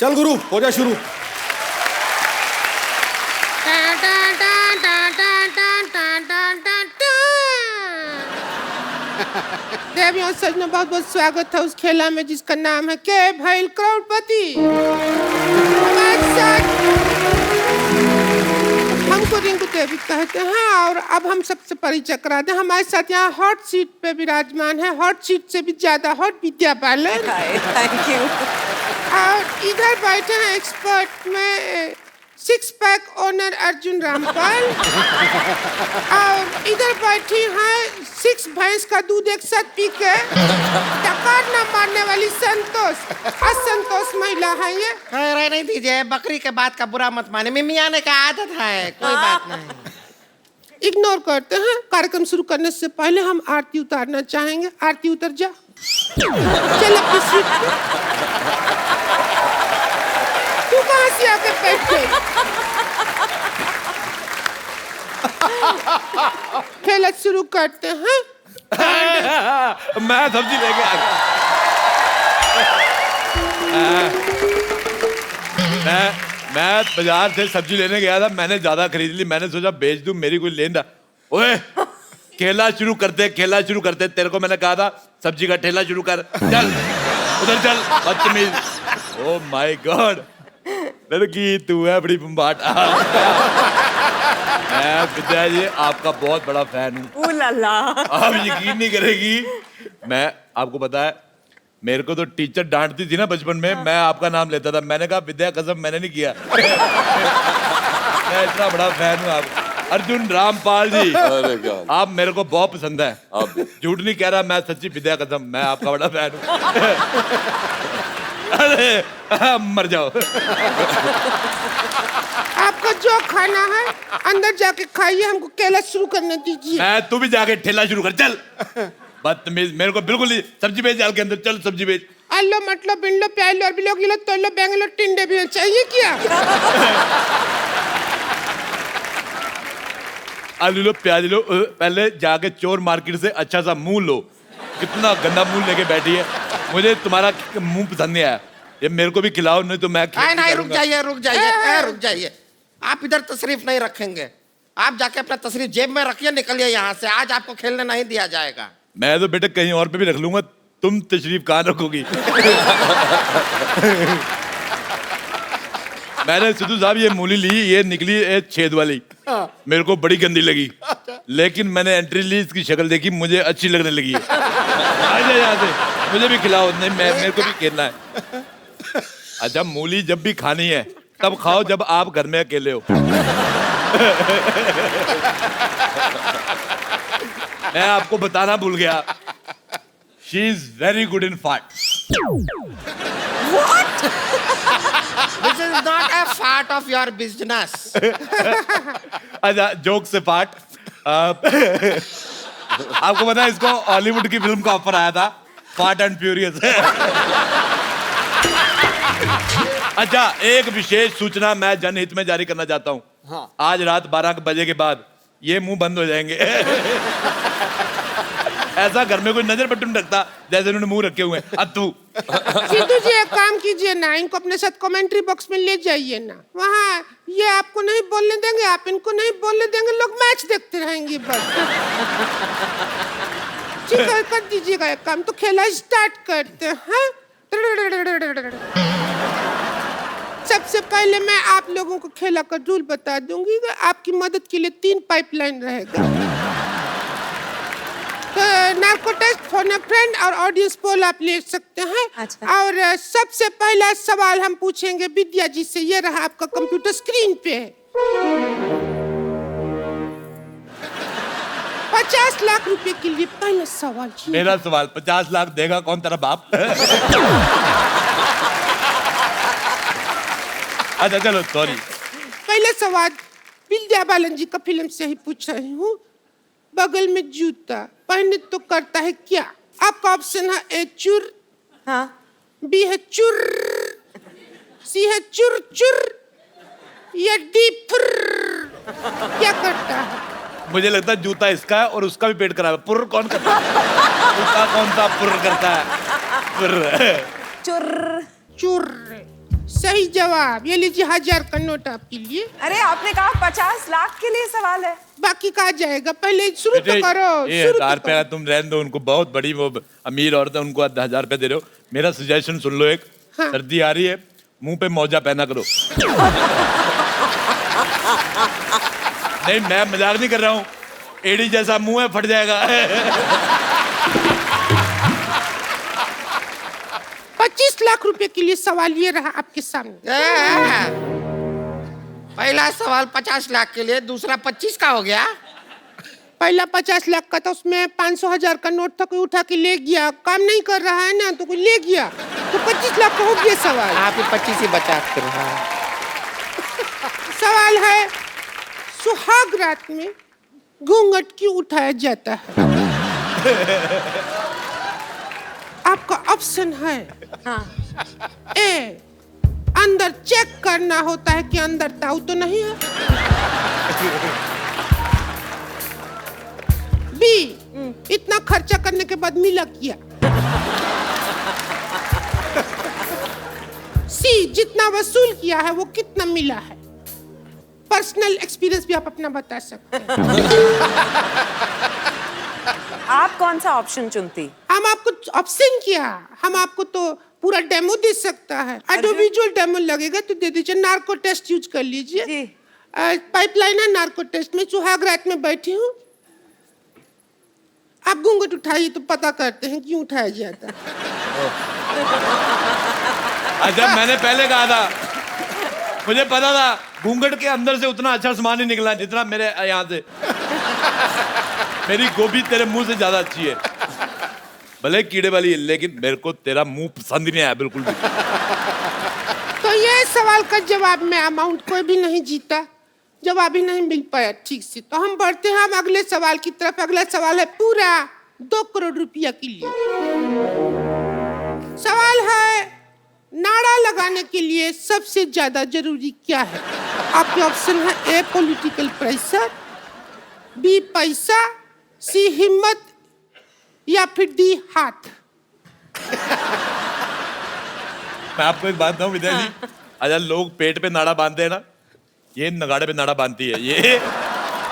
चल गुरु, हो जा शुरू। देवी और सजना, बहुत बहुत स्वागत है उस खेला में जिसका नाम है के भैल करोड़पति। हमको रिंकू देवी कहते हैं और अब हम सबसे परिचय करा दें। हमारे साथ यहाँ हॉट सीट पे विराजमान है, हॉट सीट से भी ज्यादा hot Vidya Balan. Thank you. और इधर बैठे हैं एक्सपर्ट में 6 पैक ओनर अर्जुन रामपाल। और इधर बैठी हैं 6 भैंस का दूध एक साथ पी के टकार न मारने वाली संतोष। असंतोष महिला है ये। रहने नहीं दीजिए, बकरी के बात का बुरा मत माने, मिमी आने का आदत है, कोई बात नहीं। इग्नोर करते हैं। कार्यक्रम शुरू करने से पहले हम आरती उतारना चाहेंगे। आरती उतर जा। चल अपनी सीट पे। तू कहाँ से आके बैठ गई? खेल शुरू करते हैं। मैं सब्जी लेके आ गया। मैं बाजार से सब्जी लेने गया था, मैंने ज्यादा खरीद ली, मैंने सोचा बेच दूं, मेरी कोई लेन। ओए खेला शुरू करते, खेला शुरू करते। तेरे को मैंने कहा था सब्जी का ठेला शुरू कर। चल उधर चल, बदतमीज। ओह माय गॉड, लड़की तू है बड़ी बम्बाट। मैं विद्या जी आपका बहुत बड़ा फैन हूँ। आप यकीन नहीं करेगी, मैं आपको पता है मेरे को तो टीचर डांटती थी ना बचपन में, मैं आपका नाम लेता था। मैंने कहा विद्या कसम मैंने नहीं किया। मैं इतना बड़ा फैन हूँ आपका। अर्जुन रामपाल जी, आप मेरे को बहुत पसंद है। आप झूठ नहीं कह रहा, मैं सच्ची विद्या कसम मैं आपका बड़ा फैन हूँ। अरे मर जाओ। आपको जो खाना है अंदर जाके खाइए, हमको केला शुरू करने दीजिए। मैं तू भी जाके ठेला शुरू कर। चल बदतमीज, मेरे को बिल्कुल नहीं। सब्जी बेच जाल के अंदर, चल सब्जी बेच। आलो मतलब बिल्लो प्यालो और बिलो गिलो तोलो बेंगलो टिंडे भी चाहिए क्या? आलू लो प्याज लो, पहले जाके चोर मार्केट से अच्छा सा मुंह लो। कितना गंदा मुंह लेके बैठी है, मुझे तुम्हारा मुंह पसंद नहीं आया, ये मेरे को भी खिलाओ, नहीं तो मैं नहीं नहीं, रुक जाइए रुक जाइए रुक जाइए। आप इधर तशरीफ नहीं रखेंगे, आप जाके अपना तशरीफ जेब में रखिए, निकलिए यहाँ से, आज आपको खेलने नहीं दिया जाएगा। मैं तो बेटा कहीं और पे भी रख लूंगा, तुम तशरीफ कहाँ रखोगी? मैंने सिद्धू साहब ये मूली ली, ये निकली छेद वाली, मेरे को बड़ी गंदी लगी, लेकिन मैंने एंट्री ली, इसकी शक्ल देखी, मुझे अच्छी लगने लगी है। आ जाए यहाँ से, मुझे भी खिलाओ। नहीं मेरे को भी खेलना है। अच्छा मूली जब भी खानी है तब खाओ जब आप घर में अकेले हो। मैं आपको बताना भूल गया, she is very good in fart. What? This is not a part of your business. अच्छा जोक से पार्ट, आपको पता है इसको हॉलीवुड की फिल्म का ऑफर आया था, फास्ट एंड फ्यूरियस। अच्छा एक विशेष सूचना मैं जनहित में जारी करना चाहता हूँ। हाँ। आज रात 12 बजे के बाद ये मुंह बंद हो जाएंगे। ऐसा घर में कोई नजर बटन रखता जैसे उन्होंने मुंह रखे हुए हैं। अतु सिद्धू जी एक काम कीजिए ना, इनको अपने साथ कमेंट्री बॉक्स में ले जाइए ना, वहाँ ये आपको नहीं बोलने देंगे, आप इनको नहीं बोलने देंगे, लोग मैच देखते रहेंगे बस। ठीक है कर दीजिएगा एक काम, तो खेला स्टार्ट करते हैं। सबसे पहले मैं आप लोगों को खेला का रूल बता दूंगी कि आपकी मदद के लिए 3 पाइपलाइन रहेगा। तो narco test, phone a friend और ऑडियंस पोल आप ले सकते हैं। अच्छा। और सबसे पहला सवाल हम पूछेंगे विद्या जी से, ये रहा आपका कंप्यूटर स्क्रीन पे। 50 लाख रुपए के लिए पहला सवाल। मेरा सवाल 50 लाख देगा कौन तेरा बाप? अच्छा चलो सॉरी। पहले सवाल विद्या बालन जी का फिल्म से ही पूछ रही हूँ। बगल में जूता पहने तो करता है क्या? आपका ऑप्शन है ए चुर, हाँ, बी है चुर, सी है चुर चुर, या डी फुर। क्या करता है? मुझे लगता है जूता इसका है और उसका भी पेट खराब है। पुर कौन करता है? जूता कौन सा पुर करता है? पुर। चुर चुर सही जवाब। ये लीजिए 1000 का नोट आपके लिए। अरे आपने कहा 50 लाख के लिए सवाल है, बाकी कहा जाएगा, पहले शुरू तो करो। ये 1000 रुपया तुम रहने दो, उनको बहुत बड़ी वो अमीर औरत है, उनको 1000 रुपया दे रहे हो। मेरा सजेशन सुन लो एक, हाँ। सर्दी आ रही है, मुंह पे मौजा पहना करो। नहीं मैं मजाक नहीं कर रहा हूँ, एड़ी जैसा मुंह है, फट जाएगा। 25 लाख रुपए के लिए सवाल ये रहा आपके सामने। पहला सवाल 50 लाख के लिए, दूसरा 25 का हो गया। पहला 50 लाख का था, उसमें 500,000 का नोट था, कोई उठा के ले गया, काम नहीं कर रहा है ना तो कोई ले गया, तो 25 लाख का हो गया सवाल। आप 25 ही बचा कर रहा। सवाल है सुहाग रात में घूंघट क्यों उठाया जाता है? आपका ऑप्शन है, हाँ, ए अंदर चेक करना होता है कि अंदर ताऊ तो नहीं है, बी इतना खर्चा करने के बाद मिला किया, सी जितना वसूल किया है वो कितना मिला है। पर्सनल एक्सपीरियंस भी आप अपना बता सकते हैं। आप कौन सा ऑप्शन चुनती? हम आपको ऑप्शन किया, हम आपको तो पूरा डेमो दे सकता है। ऑडियो विजुअल डेमो लगेगा तो दे दीजिए। नार्को टेस्ट यूज कर लीजिए। पाइपलाइन है नार्को टेस्ट में। सुहाग रात में बैठी हूँ, आप घूंघट उठाइए तो पता करते हैं क्यों उठाया जाता है। अच्छा मैंने पहले कहा था, मुझे पता था घूंघट के अंदर से उतना अच्छा सामान नहीं निकला जितना मेरे यहाँ से। मेरी गोभी तेरे मुंह से ज्यादा अच्छी है, भले कीड़े वाली है, लेकिन मेरे को तेरा मुंह पसंद ही नहीं आया बिल्कुल भी। तो ये सवाल का जवाब में अमाउंट कोई भी नहीं जीता, जवाब ही नहीं मिल पाया ठीक से। तो हम बढ़ते हैं हम अगले सवाल की तरफ। अगला सवाल है पूरा 2 करोड़ रुपया के लिए। सवाल है नाड़ा लगाने के लिए सबसे ज्यादा जरूरी क्या है? आपके ऑप्शन है ए पॉलिटिकल प्रेशर, बी पैसा, सी हिम्मत, या फिर डी हाथ। मैं आपको एक बात बताऊं विद्या जी, अगर लोग पेट पे नाड़ा बांधते हैं ना, ये नगाड़े पे नाड़ा बांधती है। ये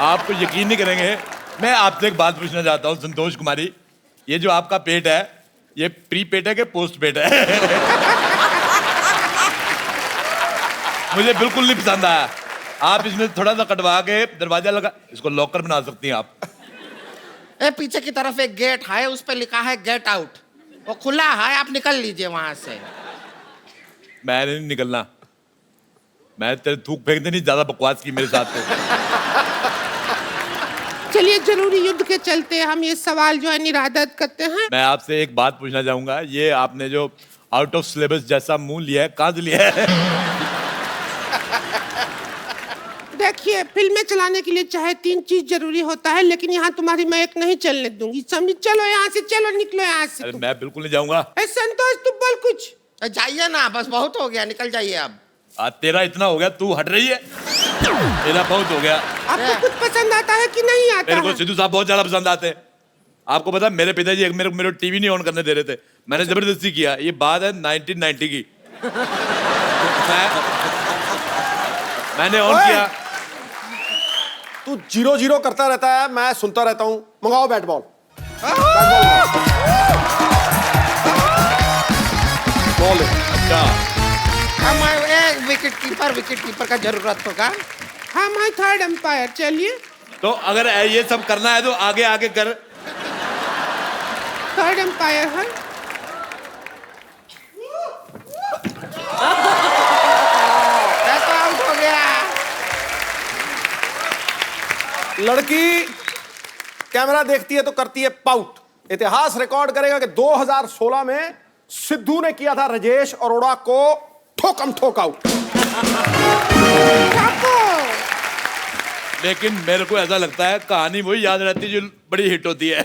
आपको यकीन नहीं करेंगे। मैं आपसे एक बात पूछना चाहता हूँ संतोष कुमारी, ये जो आपका पेट है, ये प्री पेट है कि पोस्ट पेट है? मुझे बिल्कुल नहीं पसंद आया। आप इसमें थोड़ा सा कटवा के दरवाजा लगा, इसको लॉकर बना सकती हैं आप। पीछे की तरफ एक गेट है, उस पर लिखा है गेट आउट, वो खुला है, आप निकल लीजिए वहां से। मैं नहीं निकलना, मैं तेरे थूक फेंकने नहीं, ज्यादा बकवास की मेरे साथ। तो चलिए जरूरी युद्ध के चलते हम ये सवाल जो है निरादत करते हैं। मैं आपसे एक बात पूछना चाहूंगा, ये आपने जो आउट ऑफ सिलेबस जैसा मुंह लिया है, कहाँ से लिया है? देखिए, फिल्में चलाने के लिए चाहे 3 चीज जरूरी होता है, लेकिन यहाँ तुम्हारी मैं एक नहीं चलने दूंगी, समझी? चलो यहाँ से, चलो निकलो यहाँ से। अरे मैं बिल्कुल नहीं जाऊंगा। संतोष तुम बोल कुछ। जाइए ना, बस बहुत हो गया, निकल जाइए अब। तेरा इतना हो गया, तू हट रही है। मेरा बहुत हो गया। आपको कुछ पसंद आता है कि नहीं आता मेरे को है? सिद्धू साहब बहुत ज्यादा पसंद आते हैं। आपको पता है, मेरे पिताजी मेरे टीवी नहीं ऑन करने दे रहे थे, मैंने जबरदस्ती किया। ये बात है 1990 की। मैंने ऑन किया। तू 0-0 करता रहता है, मैं सुनता रहता हूँ। मंगाओ बैट बॉल। बॉल अच्छा, हम विकेट कीपर का जरूरत होगा। हम हैं थर्ड अंपायर। चलिए, तो अगर ये सब करना है तो आगे आगे कर। थर्ड अंपायर है। आउट हो गया। लड़की कैमरा देखती है तो करती है पाउट। इतिहास रिकॉर्ड करेगा कि 2016 में सिद्धू ने किया था राजेश अरोड़ा को ठोकम ठोक आउट। लेकिन मेरे को ऐसा लगता है कहानी वही याद रहती है जो बड़ी हिट होती है।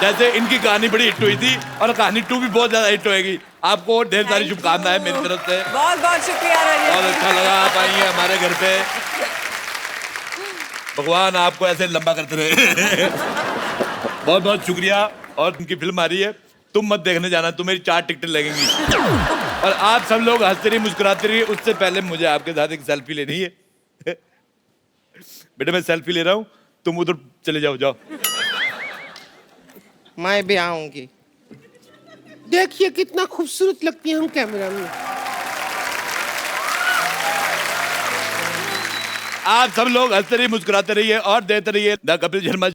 जैसे इनकी कहानी बड़ी हिट हुई थी और कहानी 2 भी बहुत ज्यादा हिट होएगी। आपको ढेर सारी शुभकामनाएं मेरी तरफ से। बहुत बहुत शुक्रिया राजेश। बहुत अच्छा लगा आप आई हैं हमारे घर पे। भगवान आपको ऐसे लंबा करते रहे। बहुत बहुत शुक्रिया। और उनकी फिल्म आ रही है, तुम मत देखने जाना, तुम्हें 4 टिकटें लगेंगी। और आप सब लोग हंसते रहिए, मुस्कुराते रहिए। उससे पहले मुझे आपके साथ एक सेल्फी लेनी है। बेटा मैं सेल्फी ले रहा हूँ, तुम उधर चले जाओ। जाओ, मैं भी आऊंगी। देखिए कितना खूबसूरत लगती है हम कैमरा में। आप सब लोग हंसते रहिए, मुस्कुराते रहिए और देते रहिए द कपिल शर्मा